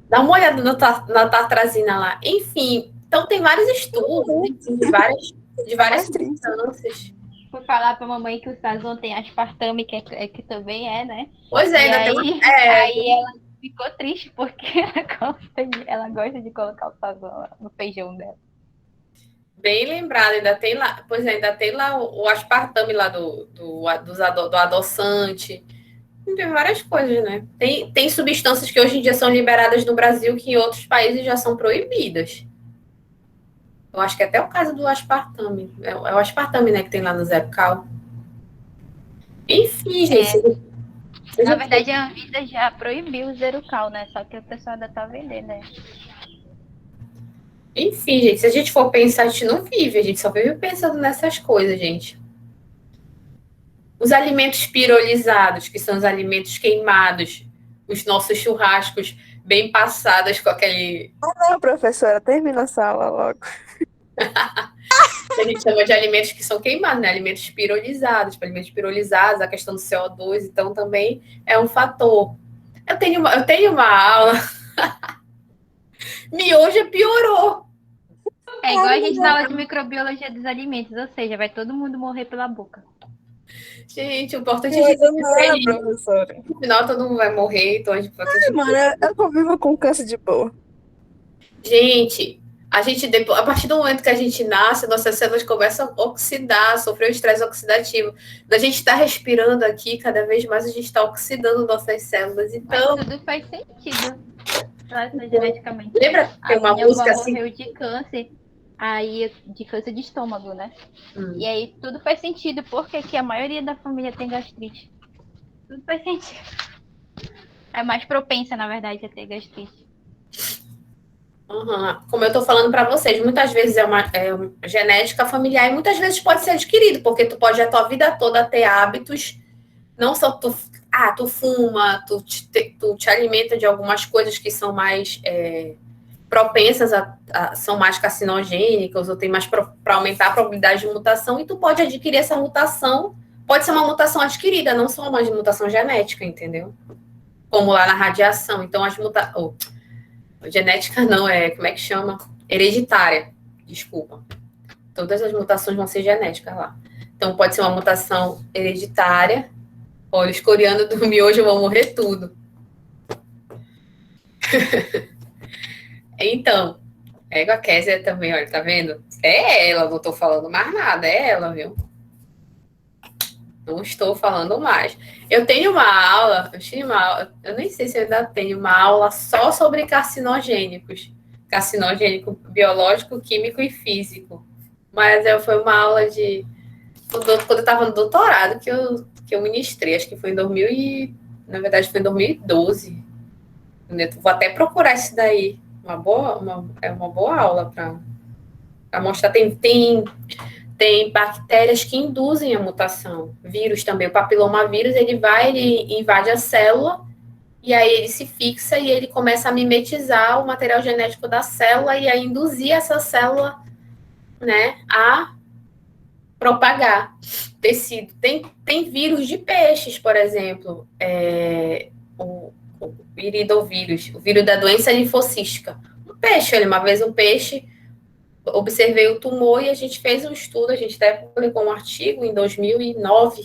Dá uma olhada na tartrazina lá. Enfim, então tem vários estudos, enfim, de várias Mais triste. substâncias. Fui falar pra mamãe que o Sazon tem aspartame, que também é, né? Pois é, E ainda tem aí, uma. É, aí ela ficou triste porque ela gosta de colocar o Sazon no feijão dela. bem lembrado, ainda tem lá. Pois é, ainda tem lá o aspartame lá do adoçante. Tem várias coisas, né? Tem substâncias que hoje em dia são liberadas no Brasil que em outros países já são proibidas. Eu acho que até o caso do aspartame. É o aspartame, né, que tem lá no Zero Cal. Enfim, gente. Na verdade, a Anvisa já proibiu o zero cal, né? Só que o pessoal ainda tá vendendo, né? Enfim, gente, se a gente for pensar, a gente não vive, a gente só vive pensando nessas coisas, gente. Os alimentos pirolizados, que são os alimentos queimados, os nossos churrascos bem passados com aquele Não, professora, termina essa aula logo. que a gente chama de alimentos que são queimados, né? Alimentos pirolizados, alimentos pirolizados, a questão do CO2, então também é um fator. Eu tenho uma aula, miojo piorou. É igual a gente na aula de microbiologia dos alimentos, ou seja, vai todo mundo morrer pela boca. Gente, o importante é dizer que Professora. no final todo mundo vai morrer, então a gente vai. Mano, eu convivo com câncer de boa. Gente, a partir do momento que a gente nasce, nossas células começam a oxidar, sofrer o estresse oxidativo. Da gente estar respirando aqui, cada vez mais a gente está oxidando nossas células. Mas Então, tudo faz sentido. Geneticamente. lembra que tem A uma minha música avó assim? morreu de câncer, aí de câncer de estômago, né? Hum. E aí tudo faz sentido, porque que a maioria da família tem gastrite. Tudo faz sentido. É mais propensa, na verdade, a ter gastrite. Uhum. Como eu estou falando para vocês, muitas vezes é uma genética familiar e muitas vezes pode ser adquirido, porque tu pode a tua vida toda ter hábitos, não só tu fuma, tu te alimenta de algumas coisas que são mais propensas são mais carcinogênicas ou tem mais para aumentar a probabilidade de mutação e tu pode adquirir essa mutação, pode ser uma mutação adquirida, não só uma mutação genética, entendeu? Como lá na radiação. Então as mutações genética não, como é que chama? Hereditária, desculpa. Todas as mutações vão ser genéticas lá. Então, pode ser uma mutação hereditária. Olha, os coreanos do miojo vão morrer tudo. Então, a Kézia também, olha, tá vendo? É ela, não tô falando mais nada, é ela, viu? Não estou falando mais. Eu tinha uma aula, eu nem sei se eu ainda tenho uma aula só sobre carcinogênicos. Carcinogênico biológico, químico e físico. Mas foi uma aula quando eu estava no doutorado que eu ministrei, acho que foi na verdade foi em 2012. Vou até procurar isso daí. É uma boa aula para mostrar. Tem bactérias que induzem a mutação. Vírus também. O papilomavírus, ele invade a célula e aí ele se fixa e ele começa a mimetizar o material genético da célula e a induzir essa célula, né, a propagar tecido. Tem vírus de peixes, por exemplo, o viridovírus, o vírus da doença linfocística. Uma vez um peixe, observei o tumor e a gente fez um estudo, a gente até publicou um artigo em 2009,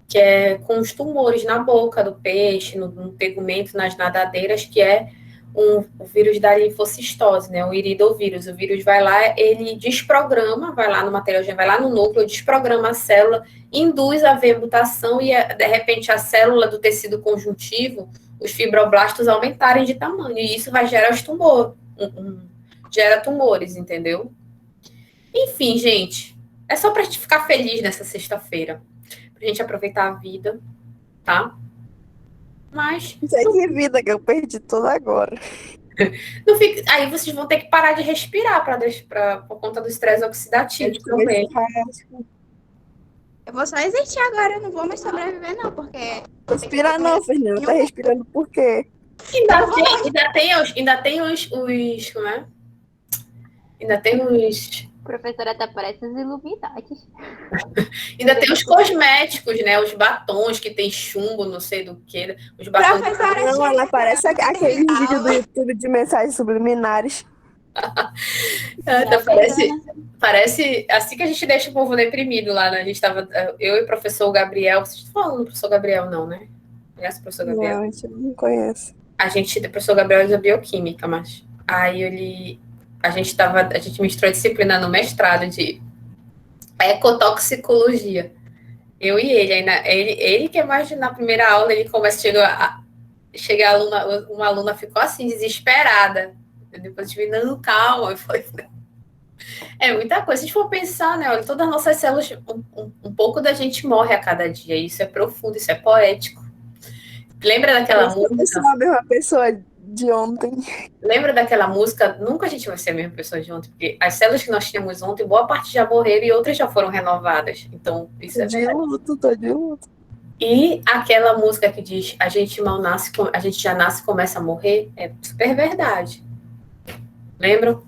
que é com os tumores na boca do peixe, no tegumento, nas nadadeiras, que é o vírus da linfocistose, né? O iridovírus. O vírus vai lá, ele desprograma, vai lá no material genético, vai lá no núcleo, desprograma a célula, induz a ver mutação e, de repente, a célula do tecido conjuntivo, os fibroblastos aumentarem de tamanho. E isso vai gerar os tumores. Gera tumores, entendeu? Enfim, gente, é só pra gente ficar feliz nessa sexta-feira. Pra gente aproveitar a vida, tá? Mas Isso aí que vida que eu perdi toda agora. não fica... Aí vocês vão ter que parar de respirar por conta do estresse oxidativo também. Eu vou só existir agora, eu não vou mais sobreviver, não, porque. Respira não, Fernanda. Tá respirando por quê? Ainda tem os como é? Ainda tem os. Professora tá parecendo os Illuminatis. Ainda tem os cosméticos, né? Os batons que tem chumbo, não sei do que. Os batons. Professora, Não, ela parece aquele vídeo do YouTube de mensagens subliminares. Então, parece assim que a gente deixa o povo deprimido lá, né? A gente tava. Eu e o professor Gabriel. Vocês estão falando do professor Gabriel, não, né? Conhece o professor Gabriel? Não, a gente não conhece. O professor Gabriel usa bioquímica, mas. Aí a gente misturou disciplina no mestrado de ecotoxicologia. Eu e ele, ele que é mais na primeira aula, ele começa, chega a aluna, uma aluna ficou assim, desesperada. Depois eu tive, não, calma. Eu falei, é muita coisa. Se a gente for pensar, né? Olha, todas as nossas células, um pouco da gente morre a cada dia. Isso é profundo, isso é poético. Lembra daquela música? Eu sou a mesma pessoa de ontem. Lembra daquela música? Nunca a gente vai ser a mesma pessoa de ontem, porque as células que nós tínhamos ontem, boa parte já morreram e outras já foram renovadas. Então, isso é De luto, tô de luto. E aquela música que diz a gente já nasce e começa a morrer, é super verdade. Lembram?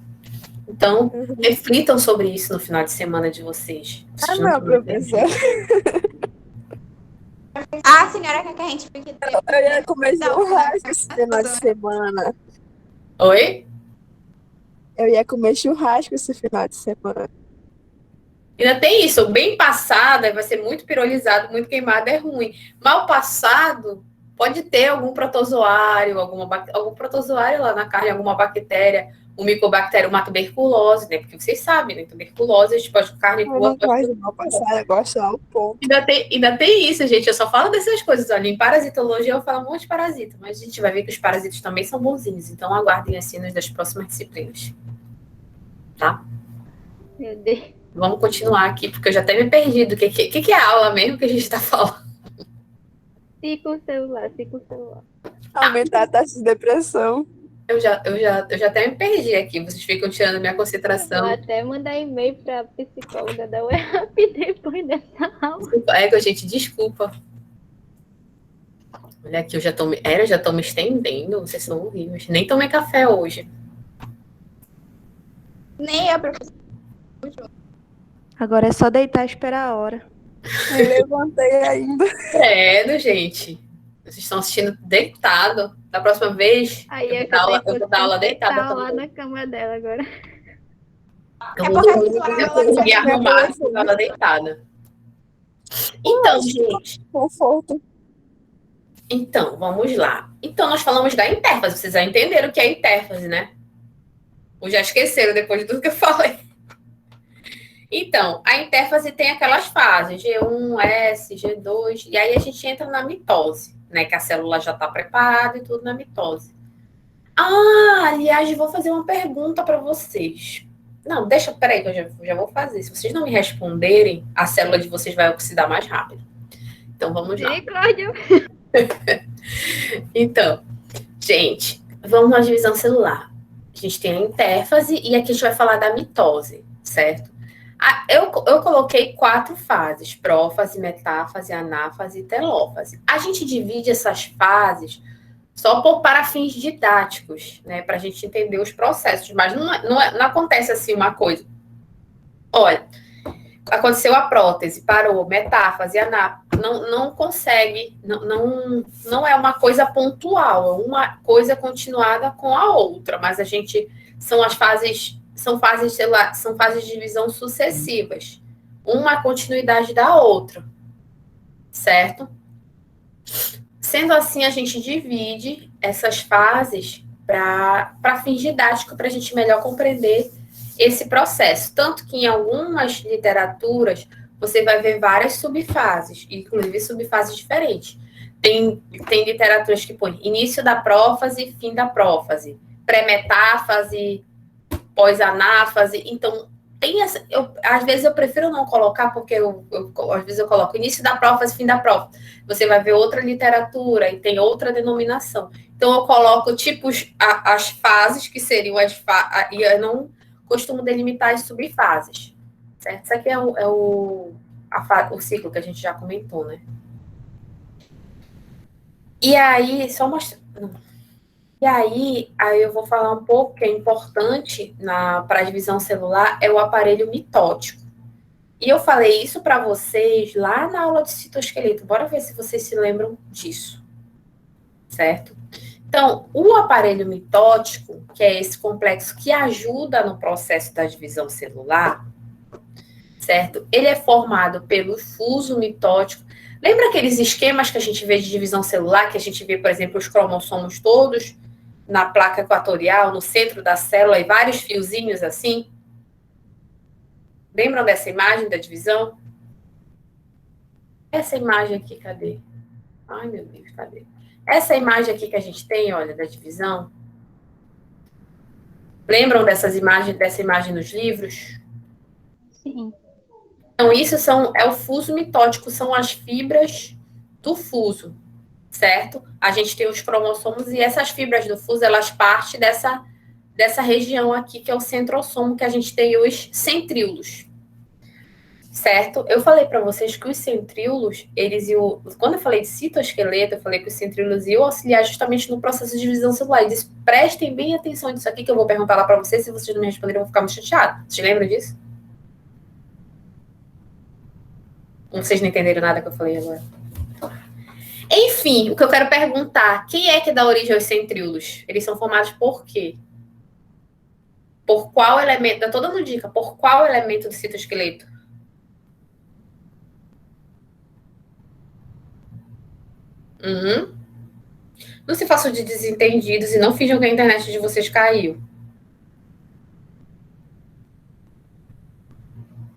Então, reflitam sobre isso no final de semana de vocês. Ah, não, professor. A senhora quer que a gente fique. Eu ia comer churrasco esse final de semana. Oi? Eu ia comer churrasco esse final de semana. Ainda tem isso, o bem passado vai ser muito pirolizado, muito queimado, é ruim. Mal passado, pode ter algum protozoário, algum protozoário lá na carne, alguma bactéria, um micobactério, uma tuberculose, né? Porque vocês sabem, né? Tuberculose, a gente pode carne Eu crua. não gosto de mal passado, eu gosto ao ponto. Ainda tem isso, gente. Eu só falo dessas coisas. Olha, em parasitologia eu falo um monte de parasita, mas a gente vai ver que os parasitas também são bonzinhos. Então aguardem as cenas das próximas disciplinas. Tá? Meu Deus. Vamos continuar aqui, porque eu já até me perdi do que é a aula mesmo que a gente está falando. Fica o celular. Aumentar a taxa de depressão. Eu já até me perdi aqui. Vocês ficam tirando a minha concentração. Vou até mandar e-mail pra psicóloga da UERP depois dessa aula. Gente, desculpa. Olha aqui, eu já tô me estendendo. Vocês são horríveis. Nem tomei café hoje. Nem a professora. Agora é só deitar e esperar a hora. Eu levantei ainda. Credo, gente. Vocês estão assistindo deitado. Da próxima vez, Aí eu vou dar aula deitada. Tá lá na cama dela agora. Eu vou conseguir arrumar e dar aula deitada. Então, gente. Conforto. Então, vamos lá. Então, nós falamos da intérfase. Vocês já entenderam o que é intérfase, né? Ou já esqueceram depois de tudo que eu falei. Então, a intérfase tem aquelas fases, G1, S, G2, e aí a gente entra na mitose, né? Que a célula já está preparada e tudo na mitose. Aliás, vou fazer uma pergunta para vocês. Não, peraí, que eu já vou fazer. Se vocês não me responderem, a célula de vocês vai oxidar mais rápido. Então, vamos lá. Misericórdia. Então, gente, vamos na divisão celular. A gente tem a intérfase e aqui a gente vai falar da mitose, certo? Eu coloquei 4 fases: prófase, metáfase, anáfase e telófase. A gente divide essas fases só para fins didáticos, né? Para a gente entender os processos, mas não acontece assim uma coisa. Olha, aconteceu a prótese, parou, metáfase, anáfase, não consegue, não é uma coisa pontual, é uma coisa continuada com a outra, mas são fases de divisão sucessivas, uma continuidade da outra, certo? Sendo assim, a gente divide essas fases para fins didáticos, para a gente melhor compreender esse processo. Tanto que em algumas literaturas você vai ver várias subfases, inclusive subfases diferentes. Tem literaturas que põem início da prófase, fim da prófase, pré-metáfase, pós-anáfase. Então, tem essa. Às vezes eu prefiro não colocar, porque às vezes eu coloco início da prófase, fim da prófase. Você vai ver outra literatura e tem outra denominação. Então, eu coloco tipos, as fases, que seriam as fases, e eu não costumo delimitar as subfases. Certo? Isso aqui é o ciclo que a gente já comentou, né? E aí, só mostrar. E aí eu vou falar um pouco que é importante para a divisão celular, é o aparelho mitótico. E eu falei isso para vocês lá na aula de citoesqueleto. Bora ver se vocês se lembram disso. Certo? Então, o aparelho mitótico, que é esse complexo que ajuda no processo da divisão celular, certo? Ele é formado pelo fuso mitótico. Lembra aqueles esquemas que a gente vê de divisão celular, que a gente vê, por exemplo, os cromossomos todos na placa equatorial, no centro da célula, e vários fiozinhos assim? Lembram dessa imagem da divisão? Essa imagem aqui, cadê? Ai, meu Deus, cadê? Essa imagem aqui que a gente tem, olha, da divisão. Lembram dessa imagem nos livros? Sim. Então, isso é o fuso mitótico, são as fibras do fuso, certo? A gente tem os cromossomos e essas fibras do fuso, elas partem dessa região aqui, que é o centrosomo, que a gente tem os centríolos, certo? Eu falei para vocês que os centríolos, quando eu falei de citoesqueleto, eu falei que os centríolos iam auxiliar justamente no processo de divisão celular. E disse, prestem bem atenção nisso aqui, que eu vou perguntar lá para vocês, se vocês não me responderem, eu vou ficar muito chateada. Vocês lembram disso? Vocês não entenderam nada que eu falei agora. Enfim, o que eu quero perguntar, quem é que dá origem aos centríolos? Eles são formados por quê? Por qual elemento? Estou dando dica. Por qual elemento do citoesqueleto? Não se façam de desentendidos e não finjam que a internet de vocês caiu.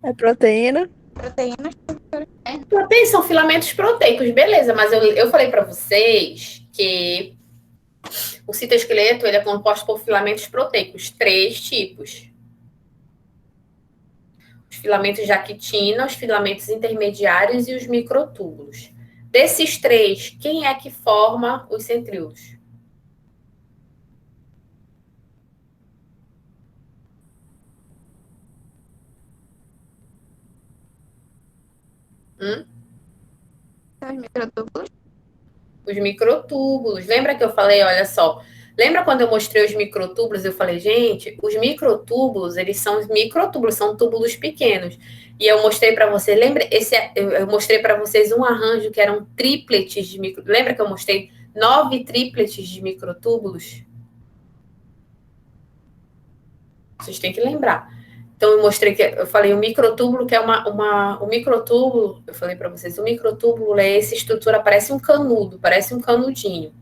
É proteína. Proteínas. Proteínas são filamentos proteicos, beleza, mas eu falei para vocês que o citoesqueleto ele é composto por filamentos proteicos, 3 tipos. Os filamentos de actina, os filamentos intermediários e os microtúbulos. Desses 3, quem é que forma os centríolos? Os microtúbulos. Os microtúbulos. Lembra que eu falei, olha só, lembra quando eu mostrei os microtúbulos? Eu falei, gente, os microtúbulos, eles são microtúbulos, são túbulos pequenos. E eu mostrei para você, lembra? Eu mostrei para vocês um arranjo que eram triplets de micro. Lembra que eu mostrei 9 triplets de microtúbulos? Vocês têm que lembrar. Então, eu falei o microtúbulo, que é o microtúbulo, eu falei para vocês, o microtúbulo é essa estrutura, parece um canudo, parece um canudinho.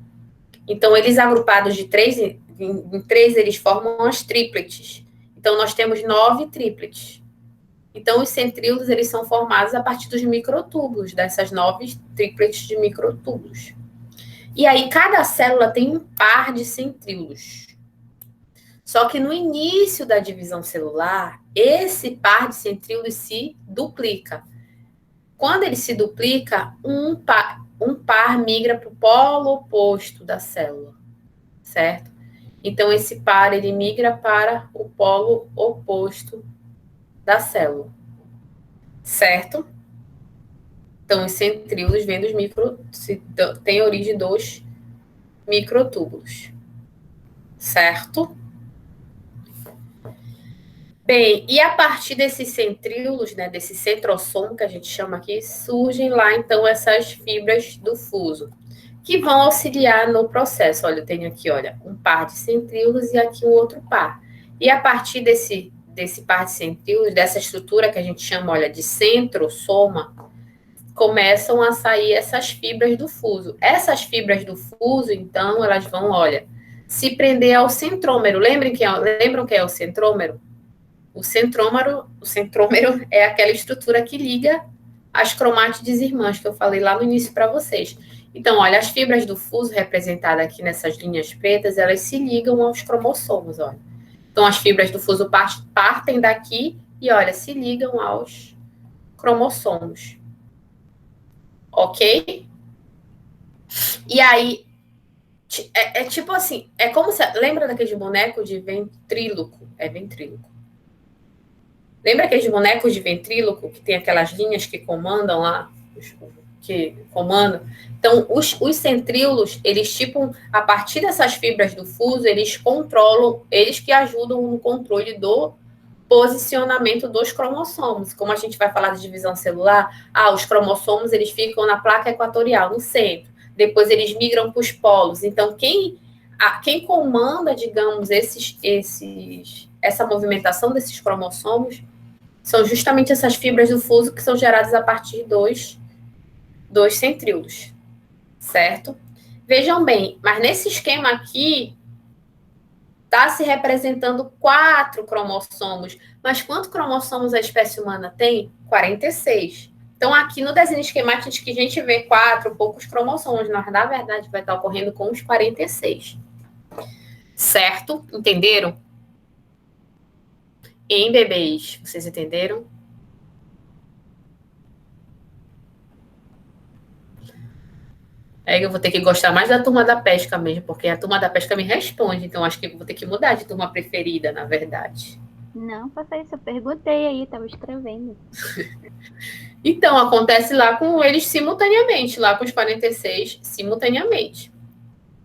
Então, eles agrupados em 3, eles formam as triplets. Então, nós temos 9 triplets. Então, os centríolos, eles são formados a partir dos microtúbulos, dessas 9 triplets de microtúbulos. E aí, cada célula tem um par de centríolos. Só que no início da divisão celular, esse par de centríolos se duplica. Quando ele se duplica, um par migra para o polo oposto da célula, certo? Então, esse par, ele migra para o polo oposto da célula, certo? Então, os centríolos vêm dos tem origem dos microtúbulos, certo? Bem, e a partir desses centríolos, né, desse centrosomo que a gente chama aqui, surgem lá, então, essas fibras do fuso, que vão auxiliar no processo. Olha, eu tenho aqui, olha, um par de centríolos e aqui um outro par. E a partir desse par de centríolos, dessa estrutura que a gente chama, olha, de centrosoma, começam a sair essas fibras do fuso. Essas fibras do fuso, então, elas vão, olha, se prender ao centrômero. Lembram que é o centrômero? O centrômero é aquela estrutura que liga as cromátides irmãs que eu falei lá no início para vocês. Então, olha, as fibras do fuso representadas aqui nessas linhas pretas, elas se ligam aos cromossomos, olha. Então, as fibras do fuso partem daqui e, olha, se ligam aos cromossomos. Ok? E aí, é tipo assim, é como se... Lembra daquele boneco de ventríloco? É ventríloco. Lembra aqueles bonecos de ventríloco que tem aquelas linhas que comandam lá? Que comandam? Então, os centríolos, eles tipo, a partir dessas fibras do fuso, eles controlam, eles que ajudam no controle do posicionamento dos cromossomos. Como a gente vai falar de divisão celular, os cromossomos, eles ficam na placa equatorial, no centro. Depois eles migram para os polos. Então, quem comanda, digamos, essa movimentação desses cromossomos são justamente essas fibras do fuso que são geradas a partir dos centríolos, certo? Vejam bem, mas nesse esquema aqui, está se representando 4 cromossomos. Mas quantos cromossomos a espécie humana tem? 46. Então, aqui no desenho esquemático que a gente vê 4, poucos cromossomos, mas na verdade vai estar ocorrendo com os 46. Certo? Entenderam? Em bebês, vocês entenderam? É que eu vou ter que gostar mais da turma da pesca mesmo, porque a turma da pesca me responde, então acho que eu vou ter que mudar de turma preferida, na verdade. Não, faça isso, eu perguntei aí, tava escrevendo. Então, acontece lá com eles simultaneamente, lá com os 46 simultaneamente.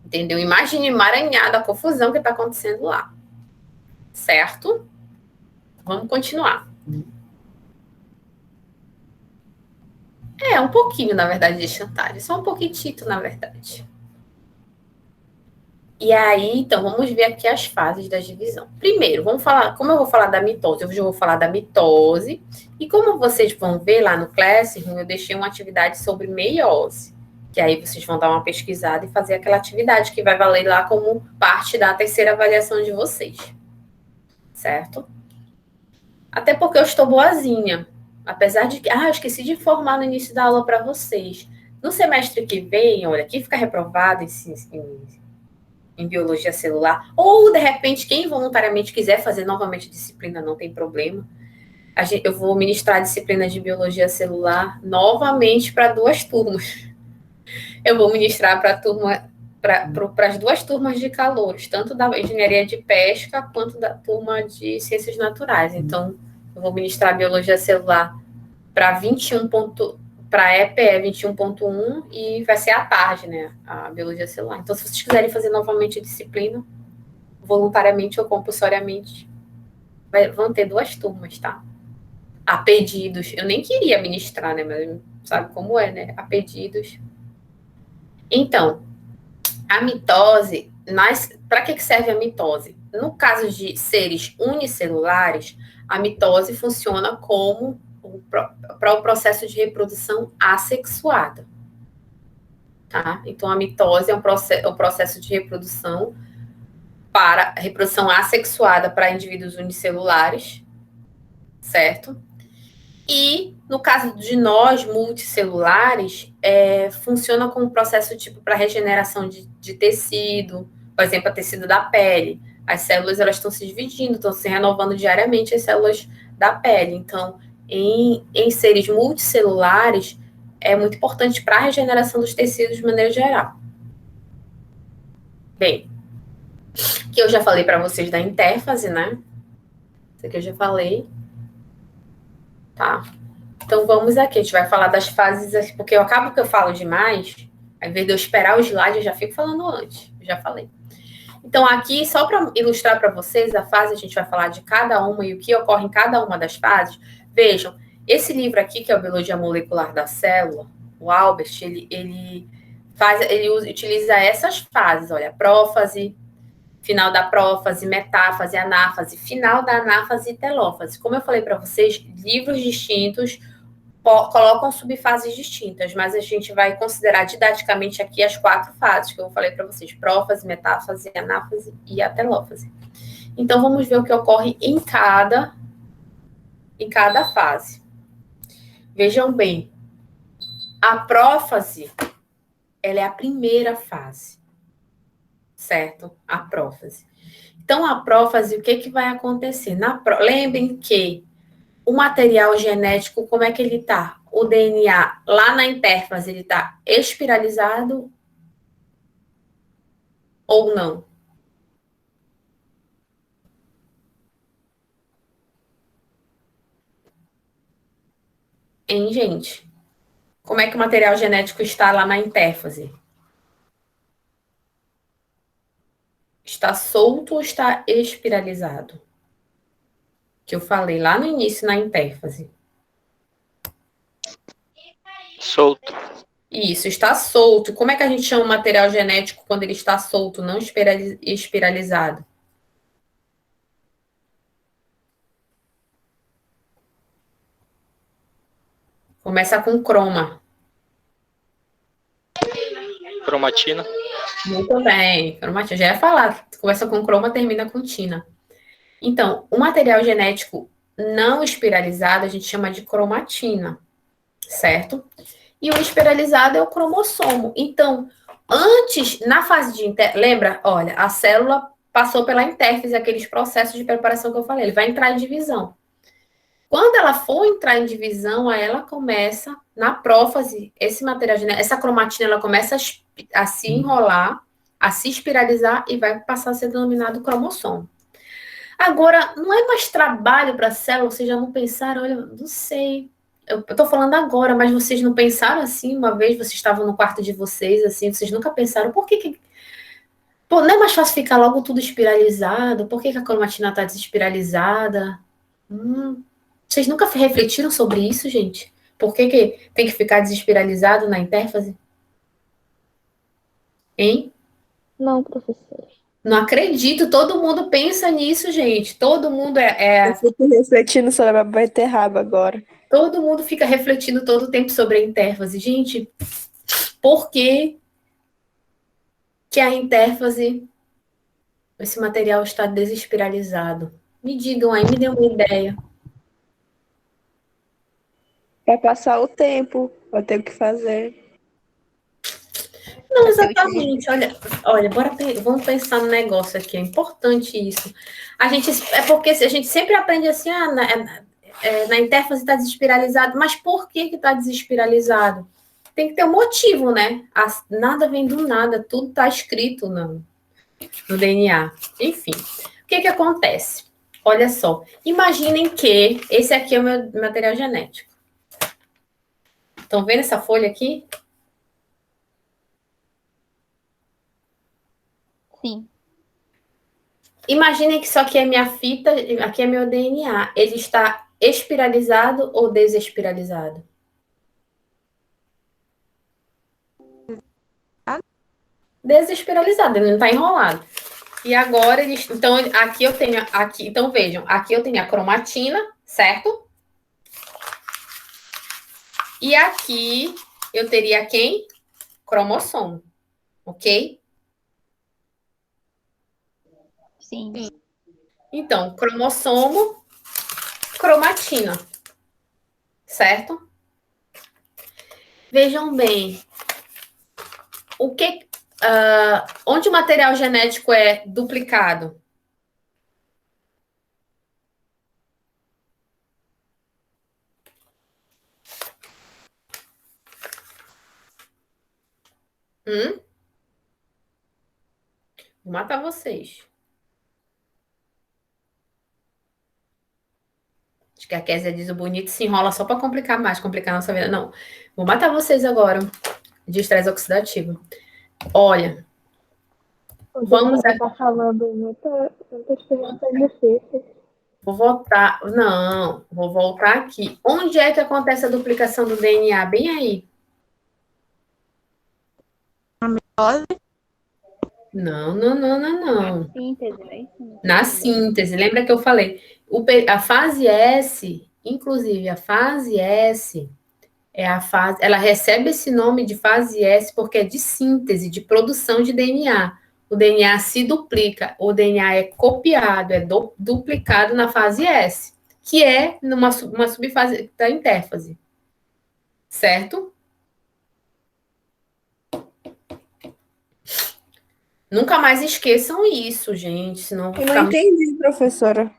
Entendeu? Imagine emaranhada a confusão que está acontecendo lá. Certo? Vamos continuar. Um pouquinho, na verdade, de chantagem. Só um pouquitito, na verdade. E aí, então, vamos ver aqui as fases da divisão. Primeiro, vamos falar, como eu vou falar da mitose, hoje eu vou falar da mitose. E como vocês vão ver lá no Classroom, eu deixei uma atividade sobre meiose. Que aí vocês vão dar uma pesquisada e fazer aquela atividade que vai valer lá como parte da terceira avaliação de vocês. Certo? Até porque eu estou boazinha. Apesar de que... eu esqueci de informar no início da aula para vocês. No semestre que vem, olha, quem fica reprovado em biologia celular, ou, de repente, quem voluntariamente quiser fazer novamente disciplina, não tem problema. Eu vou ministrar a disciplina de biologia celular novamente para 2 turmas. Eu vou ministrar para as 2 turmas de calouros, tanto da engenharia de pesca quanto da turma de ciências naturais. Então, eu vou ministrar biologia celular para 21 para EPE 21.1 e vai ser à tarde, né, a biologia celular. Então, se vocês quiserem fazer novamente a disciplina, voluntariamente ou compulsoriamente, vão ter 2 turmas, tá? A pedidos. Eu nem queria ministrar, né, mas sabe como é, né? A pedidos. Então, a mitose, para que serve a mitose? No caso de seres unicelulares, a mitose funciona como para o processo de reprodução assexuada. Tá? Então, a mitose é um processo de reprodução para reprodução assexuada para indivíduos unicelulares, certo? E, no caso de nós, multicelulares, funciona como um processo tipo para regeneração de tecido, por exemplo, a tecido da pele. As células elas estão se dividindo, estão se renovando diariamente as células da pele. Então, em seres multicelulares, é muito importante para a regeneração dos tecidos de maneira geral. Bem, que eu já falei para vocês da intérfase, né? Isso aqui eu já falei. Tá? Então, vamos aqui. A gente vai falar das fases, porque eu acabo que eu falo demais, ao invés de eu esperar o slide, eu já fico falando antes. Eu já falei. Então, aqui, só para ilustrar para vocês a fase, a gente vai falar de cada uma e o que ocorre em cada uma das fases. Vejam, esse livro aqui, que é o Biologia Molecular da Célula, o Albert, ele utiliza essas fases, olha, prófase, final da prófase, metáfase, anáfase, final da anáfase e telófase. Como eu falei para vocês, livros distintos, colocam subfases distintas, mas a gente vai considerar didaticamente aqui as 4 fases que eu falei para vocês: prófase, metáfase, anáfase e atelófase. Então, vamos ver o que ocorre em cada fase. Vejam bem, a prófase, ela é a primeira fase, certo? A prófase. Então, a prófase, o que vai acontecer? Lembrem que o material genético, como é que ele está? O DNA, lá na intérfase, ele está espiralizado ou não? Hein, gente? Como é que o material genético está lá na intérfase? Está solto ou está espiralizado? Que eu falei lá no início, na intérfase. Solto. Isso, está solto. Como é que a gente chama o material genético quando ele está solto, não espiralizado? Começa com croma. Cromatina. Muito bem, cromatina. Já ia falar. Começa com croma, termina com tina. Então, o material genético não espiralizado a gente chama de cromatina, certo? E o espiralizado é o cromossomo. Então, antes, na fase de lembra? Olha, a célula passou pela intérfase, aqueles processos de preparação que eu falei, ele vai entrar em divisão. Quando ela for entrar em divisão, aí ela começa, na prófase, esse material genético, essa cromatina, ela começa a se enrolar, a se espiralizar e vai passar a ser denominado cromossomo. Agora, não é mais trabalho para a célula, vocês já não pensaram, olha, não sei, eu estou falando agora, mas vocês não pensaram assim, uma vez vocês estavam no quarto de vocês, assim, vocês nunca pensaram, por que Pô, não é mais fácil ficar logo tudo espiralizado? Por que a cromatina está desespiralizada? Vocês nunca refletiram sobre isso, gente? Por que tem que ficar desespiralizado na intérfase? Hein? Não, professor. Não acredito, todo mundo pensa nisso, gente. Todo mundo Eu fico refletindo sobre a beterraba agora. Todo mundo fica refletindo todo o tempo sobre a intérfase. Gente, por que a intérfase, esse material está desespiralizado? Me digam aí, me dê uma ideia. Vai passar o tempo, vai ter o que fazer. Não, exatamente. Olha, vamos pensar no negócio aqui. É importante isso. É porque a gente sempre aprende assim, na intérfase está desespiralizado, mas por que está desespiralizado? Tem que ter um motivo, né? Nada vem do nada, tudo está escrito no DNA. Enfim, o que acontece? Olha só, imaginem que esse aqui é o meu material genético. Estão vendo essa folha aqui? Sim. Imaginem que isso aqui é minha fita, aqui é meu DNA. Ele está espiralizado ou desespiralizado? Desespiralizado, ele não está enrolado. E agora então aqui eu tenho então vejam, aqui eu tenho a cromatina, certo? E aqui eu teria quem? Cromossomo, ok? Sim. Então, cromossomo, cromatina, certo? Vejam bem, onde o material genético é duplicado? Vou matar vocês. Acho que a Kézia diz o bonito se enrola só para complicar mais, complicar a nossa vida. Não, vou matar vocês agora de estresse oxidativo. Olha, vamos... Você tá falando muitas perguntas difíceis. Vou voltar... Não, vou voltar aqui. Onde é que acontece a duplicação do DNA? Bem aí. Na mitose? Não. Síntese, né? Na síntese. Lembra que eu falei? A fase S, inclusive a fase S, É a fase, ela recebe esse nome de fase S porque é de síntese, de produção de DNA. O DNA se duplica, o DNA é copiado, é duplicado na fase S, que é uma subfase da intérfase. Certo? Nunca mais esqueçam isso, gente, senão Eu não entendi, professora.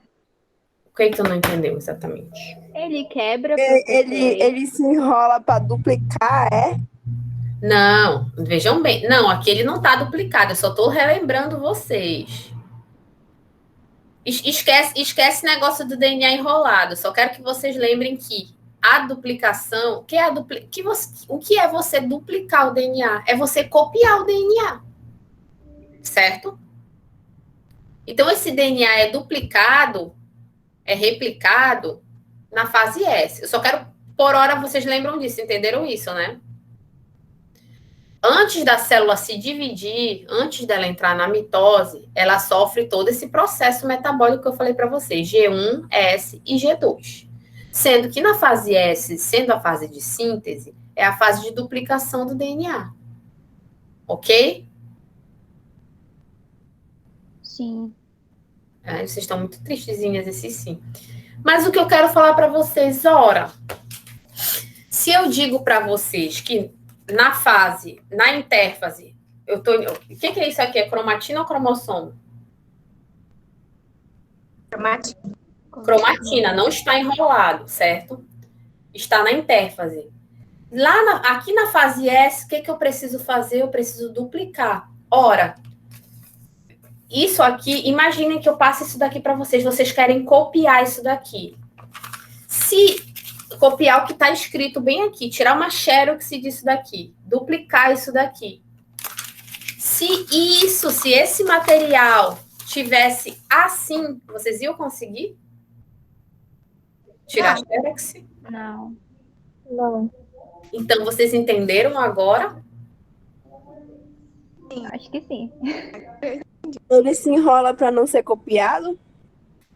O que tu não entendeu exatamente? Ele quebra, Ele se enrola para duplicar, é? Não, vejam bem. Não, aqui ele não está duplicado, eu só estou relembrando vocês. Esquece negócio do DNA enrolado. Só quero que vocês lembrem que a duplicação, o que é você duplicar o DNA? É você copiar o DNA. Certo? Então, esse DNA é duplicado, é replicado na fase S. Eu só quero, por hora, vocês lembram disso, entenderam isso, né? Antes da célula se dividir, antes dela entrar na mitose, ela sofre todo esse processo metabólico que eu falei para vocês, G1, S e G2. Sendo que na fase S, sendo a fase de síntese, é a fase de duplicação do DNA. Ok? Sim. Vocês estão muito tristezinhas, esse sim. Mas o que eu quero falar para vocês, ora, se eu digo para vocês que na intérfase, o que é isso aqui? É cromatina ou cromossomo? Cromatina. Cromatina, não está enrolado, certo? Está na intérfase. Aqui na fase S, o que eu preciso fazer? Eu preciso duplicar. Ora, isso aqui, imaginem que eu passo isso daqui para vocês. Vocês querem copiar isso daqui. Se copiar o que está escrito bem aqui, tirar uma xerox disso daqui, duplicar isso daqui. Se esse material tivesse assim, vocês iam conseguir? Tirar a xerox? Não. Não. Então, vocês entenderam agora? Sim. Acho que sim. Ele se enrola para não ser copiado?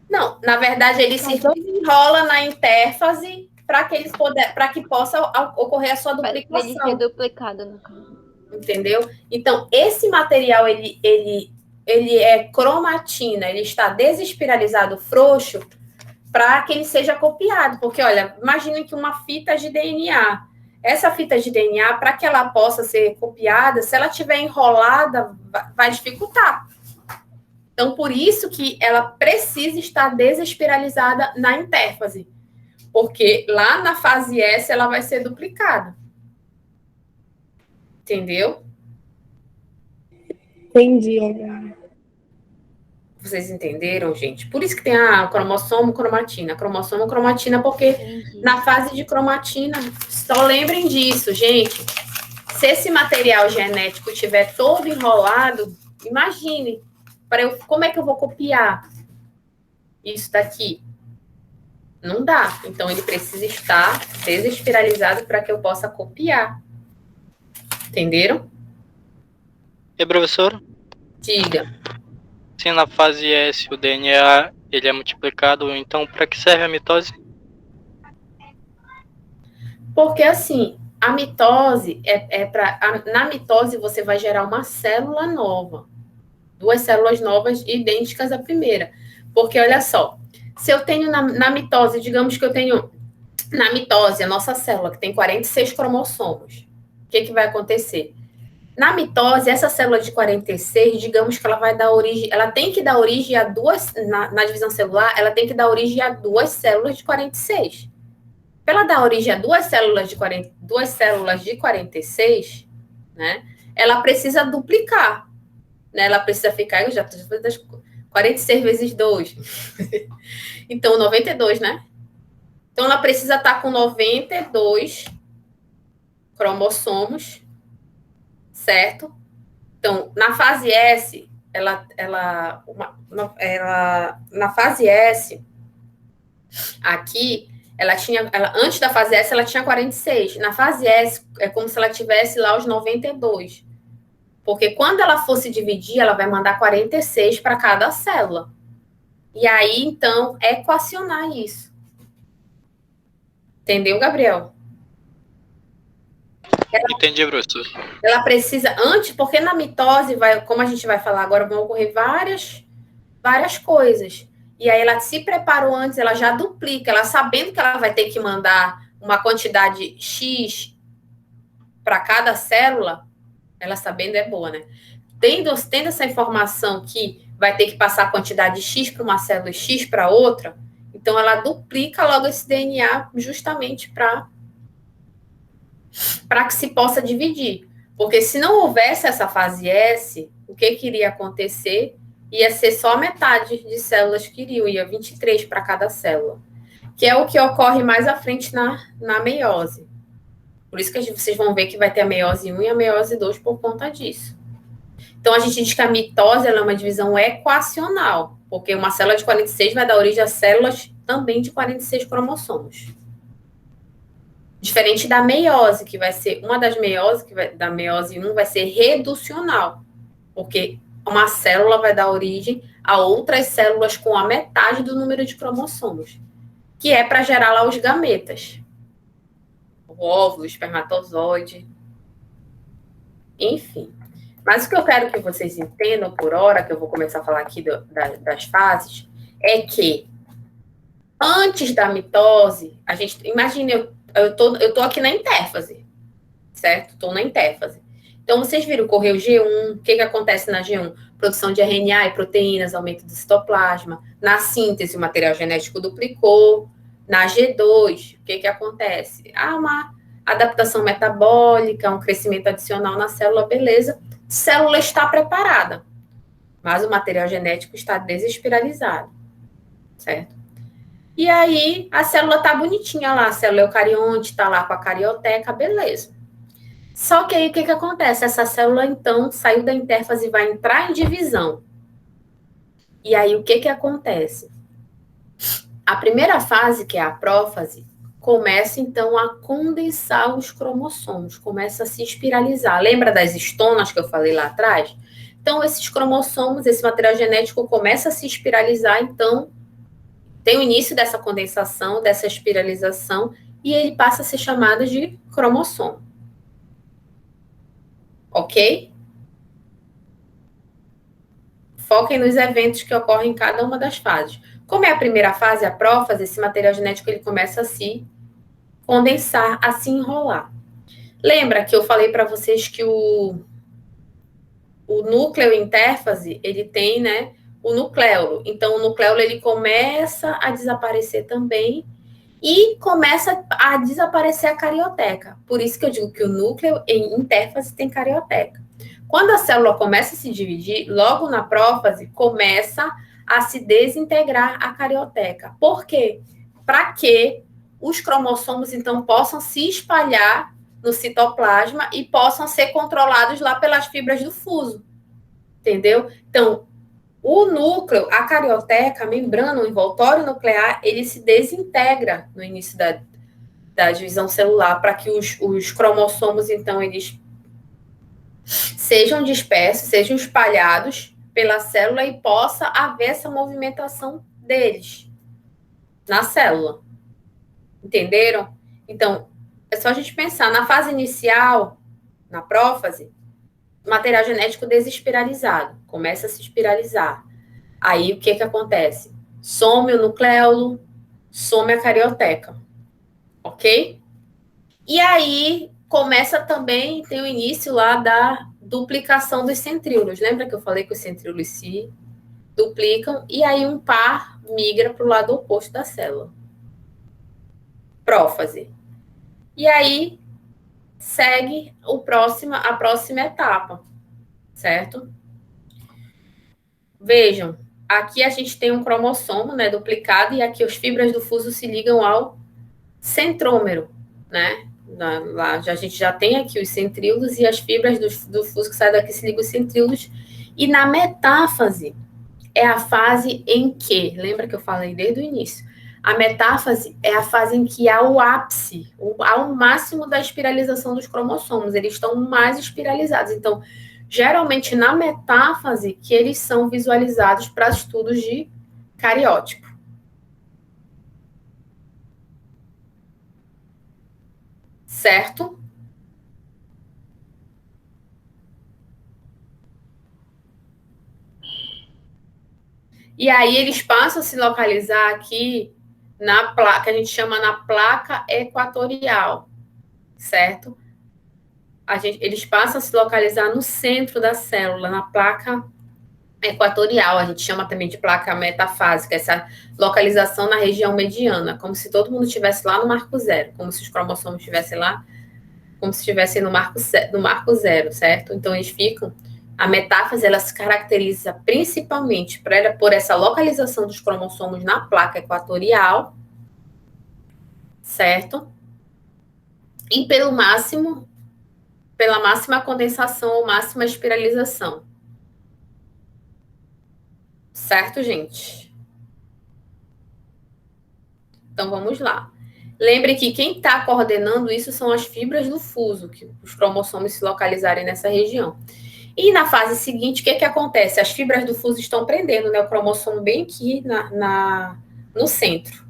Não, na verdade, ele se desenrola na intérfase para que possa ocorrer a sua Para ele duplicação. ser duplicado, no caso. Entendeu? Então, esse material, ele é cromatina, ele está desespiralizado frouxo para que ele seja copiado. Porque, olha, imagine que uma fita de DNA. Essa fita de DNA, para que ela possa ser copiada, se ela estiver enrolada, vai dificultar. Então, por isso que ela precisa estar desespiralizada na intérfase. Porque lá na fase S, ela vai ser duplicada. Entendeu? Entendi agora. Vocês entenderam, gente? Por isso que tem a cromossomo, cromatina. Cromossomo, cromatina, porque Entendi. na fase de cromatina, só lembrem disso, gente. Se esse material genético estiver todo enrolado, imagine, como é que eu vou copiar isso daqui? Não dá. Então, ele precisa estar desespiralizado para que eu possa copiar. Entenderam? E professor, Diga. se na fase S o DNA ele é multiplicado, então para que serve a mitose? Porque, assim, a mitose na mitose você vai gerar uma célula nova. 2 células novas idênticas à primeira. Porque, olha só, se eu tenho na mitose, digamos que eu tenho na mitose a nossa célula, que tem 46 cromossomos, o que vai acontecer? Na mitose, essa célula de 46, digamos que ela vai dar origem, ela tem que dar origem a na divisão celular, ela tem que dar origem a 2 células de 46. Para ela dar origem a 2 células de 46, né, ela precisa duplicar. Né, ela precisa ficar, eu já estou fazendo 46 vezes 2. Então, 92, né? Então, ela precisa estar com 92 cromossomos, certo? Então, na fase S, na fase S, aqui, antes da fase S, ela tinha 46. Na fase S, é como se ela tivesse lá os 92. Porque quando ela for se dividir, ela vai mandar 46 para cada célula. E aí, então, equacionar isso. Entendeu, Gabriel? Entendi, professor. Ela precisa, antes, porque na mitose, como a gente vai falar agora, vão ocorrer várias coisas. E aí ela se preparou antes, ela já duplica, ela sabendo que ela vai ter que mandar uma quantidade X para cada célula, ela sabendo é boa, né? Tendo essa informação que vai ter que passar a quantidade X para uma célula e X para outra, então ela duplica logo esse DNA justamente para que se possa dividir. Porque se não houvesse essa fase S, o que iria acontecer? Ia ser só metade de células que iriam, ia 23 para cada célula, que é o que ocorre mais à frente na meiose. Por isso que vocês vão ver que vai ter a meiose 1 e a meiose 2 por conta disso. Então, a gente diz que a mitose ela é uma divisão equacional, porque uma célula de 46 vai dar origem a células também de 46 cromossomos. Diferente da meiose, que vai ser uma das meioses, da meiose 1 vai ser reducional, porque uma célula vai dar origem a outras células com a metade do número de cromossomos, que é para gerar lá os gametas. O óvulo, o espermatozoide, enfim. Mas o que eu quero que vocês entendam por hora, que eu vou começar a falar aqui das fases, é que antes da mitose, a gente, imagine, eu tô aqui na intérfase, certo? Estou na intérfase. Então, vocês viram, correu G1, o que acontece na G1? Produção de RNA e proteínas, aumento do citoplasma. Na síntese, o material genético duplicou. Na G2, o que acontece? Uma adaptação metabólica, um crescimento adicional na célula, beleza. A célula está preparada, mas o material genético está desespiralizado, certo? E aí, a célula está bonitinha lá, a célula eucarionte está lá com a carioteca, beleza. Só que aí, o que acontece? Essa célula, então, saiu da intérfase e vai entrar em divisão. E aí, o que acontece? A primeira fase, que é a prófase, começa, então, a condensar os cromossomos, começa a se espiralizar. Lembra das estonas que eu falei lá atrás? Então, esses cromossomos, esse material genético começa a se espiralizar, então, tem o início dessa condensação, dessa espiralização, e ele passa a ser chamado de cromossomo. Ok? Foquem nos eventos que ocorrem em cada uma das fases. Como é a primeira fase, a prófase, esse material genético ele começa a se condensar, a se enrolar. Lembra que eu falei para vocês que o núcleo intérfase, ele tem, né, o nucleolo. Então, o nucleolo, ele começa a desaparecer também e começa a desaparecer a carioteca. Por isso que eu digo que o núcleo em intérfase tem carioteca. Quando a célula começa a se dividir, logo na prófase, começa a se desintegrar a carioteca. Por quê? Para que os cromossomos, então, possam se espalhar no citoplasma e possam ser controlados lá pelas fibras do fuso. Entendeu? Então, o núcleo, a carioteca, a membrana, o envoltório nuclear, ele se desintegra no início da divisão celular para que os cromossomos, então, eles sejam dispersos, sejam espalhados pela célula e possa haver essa movimentação deles na célula. Entenderam? Então, é só a gente pensar, na fase inicial, na prófase, material genético desespiralizado, começa a se espiralizar. Aí, o que acontece? Some o nucleolo, some a carioteca. Ok? E aí, começa também, tem o início lá da duplicação dos centríolos. Lembra que eu falei que os centríolos se duplicam e aí um par migra para o lado oposto da célula. Prófase. E aí, segue a próxima etapa, certo? Vejam, aqui a gente tem um cromossomo, né, duplicado, e aqui as fibras do fuso se ligam ao centrômero, né? Lá, a gente já tem aqui os centríolos e as fibras do fuso que saem daqui se ligam aos centríolos. E na metáfase é a fase em que, lembra que eu falei desde o início, a metáfase é a fase em que há o ápice, há o máximo da espiralização dos cromossomos, eles estão mais espiralizados. Então, geralmente na metáfase que eles são visualizados para estudos de cariótipo. Certo? E aí eles passam a se localizar aqui na placa, que a gente chama na placa equatorial, certo? Eles passam a se localizar no centro da célula, na placa equatorial, a gente chama também de placa metafásica, essa localização na região mediana, como se todo mundo estivesse lá no marco zero, como se os cromossomos estivessem lá, como se estivessem no marco zero, certo? Então, eles ficam... A metáfase, ela se caracteriza principalmente por essa localização dos cromossomos na placa equatorial, certo? E pela máxima condensação ou máxima espiralização. Certo, gente? Então, vamos lá. Lembre que quem está coordenando isso são as fibras do fuso, que os cromossomos se localizarem nessa região. E na fase seguinte, o que acontece? As fibras do fuso estão prendendo, né, o cromossomo bem aqui no centro.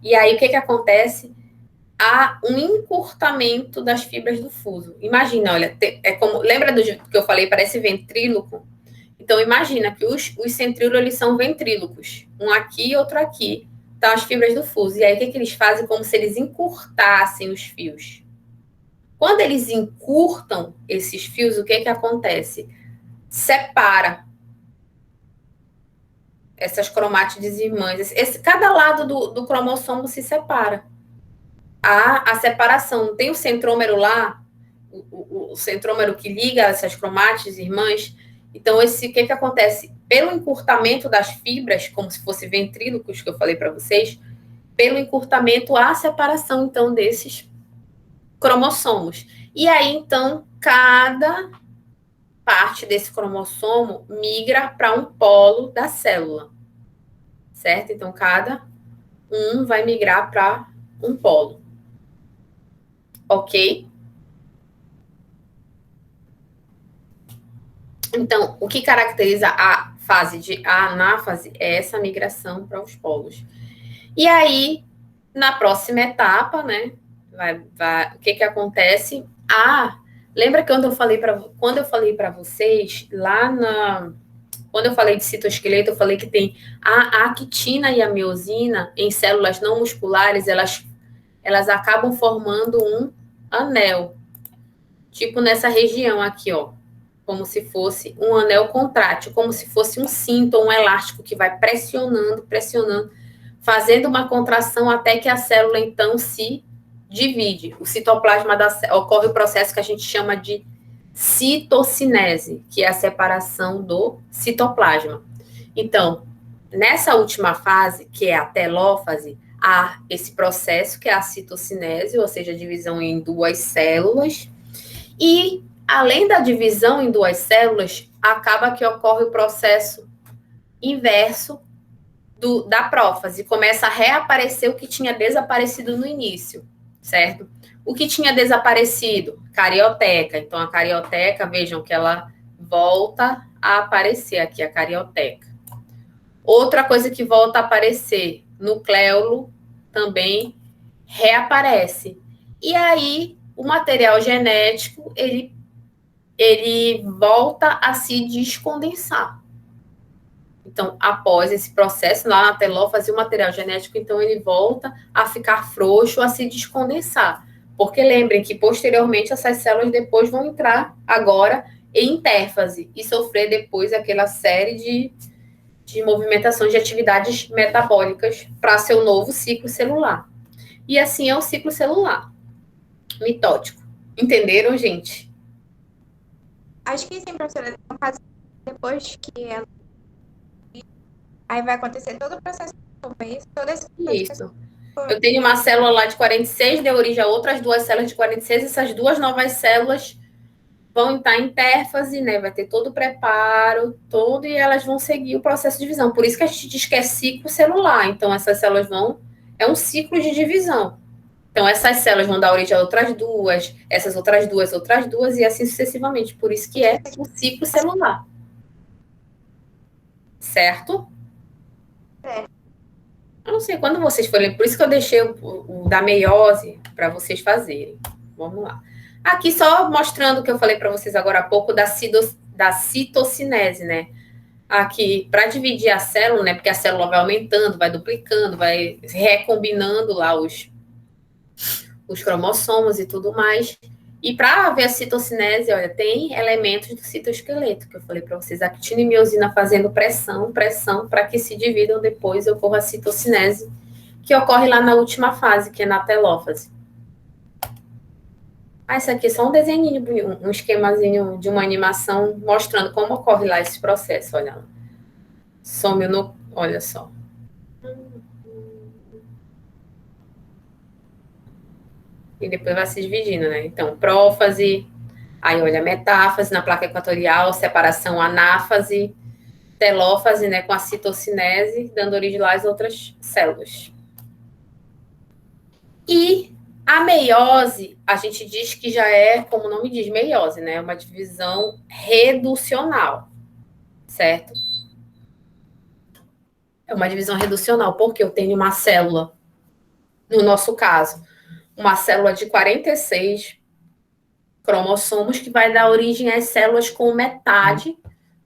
E aí, o que acontece? Há um encurtamento das fibras do fuso. Imagina, olha, lembra do que eu falei, parece ventríloco? Então, imagina que os centríolos, eles são ventrílocos. Um aqui e outro aqui. Então, as fibras do fuso. E aí, o que eles fazem? Como se eles encurtassem os fios. Quando eles encurtam esses fios, o que acontece? Separa essas cromátides irmãs. Cada lado do cromossomo se separa. Há a separação. Tem o centrômero lá, o centrômero que liga essas cromátides irmãs. Então, o que acontece? Pelo encurtamento das fibras, como se fosse ventrílocos, que eu falei para vocês, pelo encurtamento, há a separação, então, desses cromossomos. E aí, então, cada parte desse cromossomo migra para um polo da célula, certo? Então, cada um vai migrar para um polo. Ok? Então, o que caracteriza a fase de anáfase é essa migração para os polos. E aí, na próxima etapa, né, o que acontece? Lembra que quando eu falei para vocês, quando eu falei de citoesqueleto, eu falei que tem a actina e a miosina em células não musculares, elas acabam formando um anel, tipo nessa região aqui, ó, como se fosse um anel contrátil, como se fosse um cinto ou um elástico que vai pressionando, fazendo uma contração até que a célula, então, se divide. O citoplasma ocorre o processo que a gente chama de citocinese, que é a separação do citoplasma. Então, nessa última fase, que é a telófase, há esse processo que é a citocinese, ou seja, a divisão em duas células. E, além da divisão em duas células, acaba que ocorre o processo inverso da prófase. Começa a reaparecer o que tinha desaparecido no início, certo? O que tinha desaparecido? Carioteca. Então, a carioteca, vejam que ela volta a aparecer aqui, a carioteca. Outra coisa que volta a aparecer, nucleolo também reaparece. E aí, o material genético, ele volta a se descondensar. Então, após esse processo, lá na telófase, o material genético, então, ele volta a ficar frouxo, a se descondensar. Porque lembrem que, posteriormente, essas células depois vão entrar agora em intérfase e sofrer depois aquela série de movimentações de atividades metabólicas para seu novo ciclo celular. E assim é o ciclo celular mitótico. Entenderam, gente? Acho que sim, professora. No caso, depois que ela... Aí vai acontecer todo o processo. Todo esse processo. Isso. Eu tenho uma célula lá de 46, deu origem a outras duas células de 46, essas duas novas células vão estar em intérfase, né? Vai ter todo o preparo, e elas vão seguir o processo de divisão. Por isso que a gente diz que é ciclo celular. Então, essas células é um ciclo de divisão. Então, essas células vão dar origem a outras duas, essas outras duas, e assim sucessivamente. Por isso que é um ciclo celular. Certo? É. Eu não sei quando vocês forem, por isso que eu deixei o da meiose para vocês fazerem. Vamos lá. Aqui só mostrando o que eu falei para vocês agora há pouco da citocinese, né? aqui, para dividir a célula, né? Porque a célula vai aumentando, vai duplicando, vai recombinando lá os cromossomos e tudo mais. E para ver a citocinese, olha, tem elementos do citoesqueleto, que eu falei para vocês, actina e miosina fazendo pressão, para que se dividam depois, ocorra a citocinese, que ocorre lá na última fase, que é na telófase. Ah, isso aqui é só um desenho, um esquemazinho de uma animação mostrando como ocorre lá esse processo, olha lá. Some no... Olha só. E depois vai se dividindo, né? Então, prófase, aí olha, metáfase na placa equatorial, separação anáfase, telófase, né, com a citocinese, dando origem lá às outras células. E a meiose, a gente diz que já é, como o nome diz, meiose, né? Uma divisão reducional, certo? É uma divisão reducional, porque eu tenho uma célula, no nosso caso, uma célula de 46 cromossomos que vai dar origem às células com metade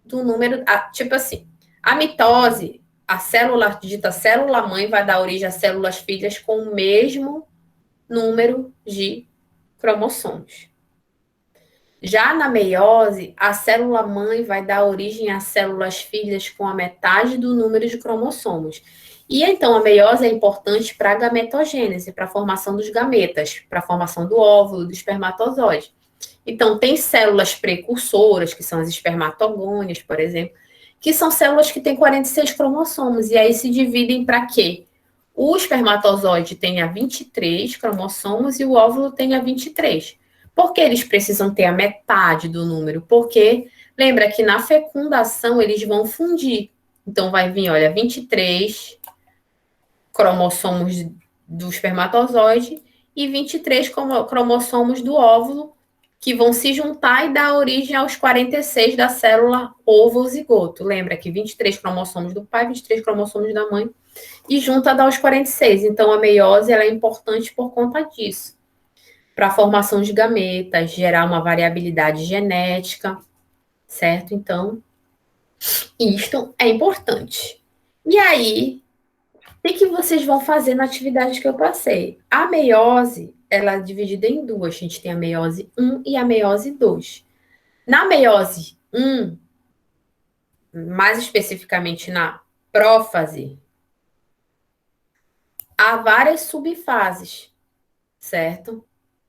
do número, tipo assim, a mitose, a célula dita célula-mãe vai dar origem a células filhas com o mesmo número de cromossomos. Já na meiose, a célula-mãe vai dar origem a células filhas com a metade do número de cromossomos. E então a meiose é importante para a gametogênese, para a formação dos gametas, para a formação do óvulo, do espermatozoide. Então, tem células precursoras, que são as espermatogônias, por exemplo, que são células que têm 46 cromossomos, e aí se dividem para quê? O espermatozoide tenha 23 cromossomos e o óvulo tenha 23. Por que eles precisam ter a metade do número? Porque, lembra que na fecundação eles vão fundir. Então, vai vir, olha, 23 cromossomos do espermatozoide e 23 cromossomos do óvulo, que vão se juntar e dar origem aos 46 da célula ovo-zigoto. Lembra que 23 cromossomos do pai, 23 cromossomos da mãe, e junta dá os 46. Então, a meiose ela é importante por conta disso. Para a formação de gametas, gerar uma variabilidade genética, certo? Então, isto é importante. E aí, o que vocês vão fazer na atividade que eu passei? A meiose, ela é dividida em duas. A gente tem a meiose 1 e a meiose 2. Na meiose 1, mais especificamente na prófase, há várias subfases, certo?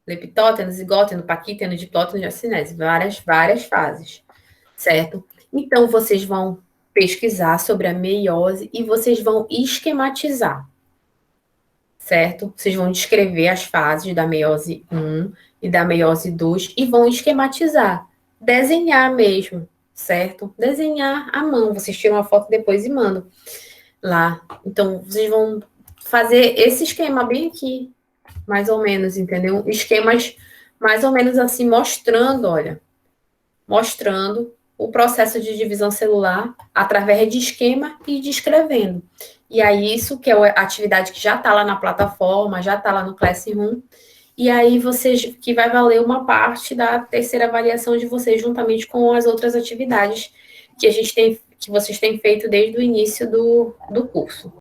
Leptóteno, zigóteno, paquíteno, diplóteno, diacinese. Várias fases, certo? Então, vocês vão pesquisar sobre a meiose e vocês vão esquematizar, certo? Vocês vão descrever as fases da meiose 1 e da meiose 2 e vão esquematizar, desenhar mesmo, certo? Desenhar à mão, vocês tiram uma foto depois e mandam lá. Então, vocês vão fazer esse esquema bem aqui, mais ou menos, entendeu? Esquemas mais ou menos assim, mostrando, olha, mostrando o processo de divisão celular através de esquema e descrevendo. E aí, isso que é a atividade que já está lá na plataforma, já está lá no Classroom, e aí vocês, que vai valer uma parte da terceira avaliação de vocês, juntamente com as outras atividades que a gente tem, que vocês têm feito desde o início do curso.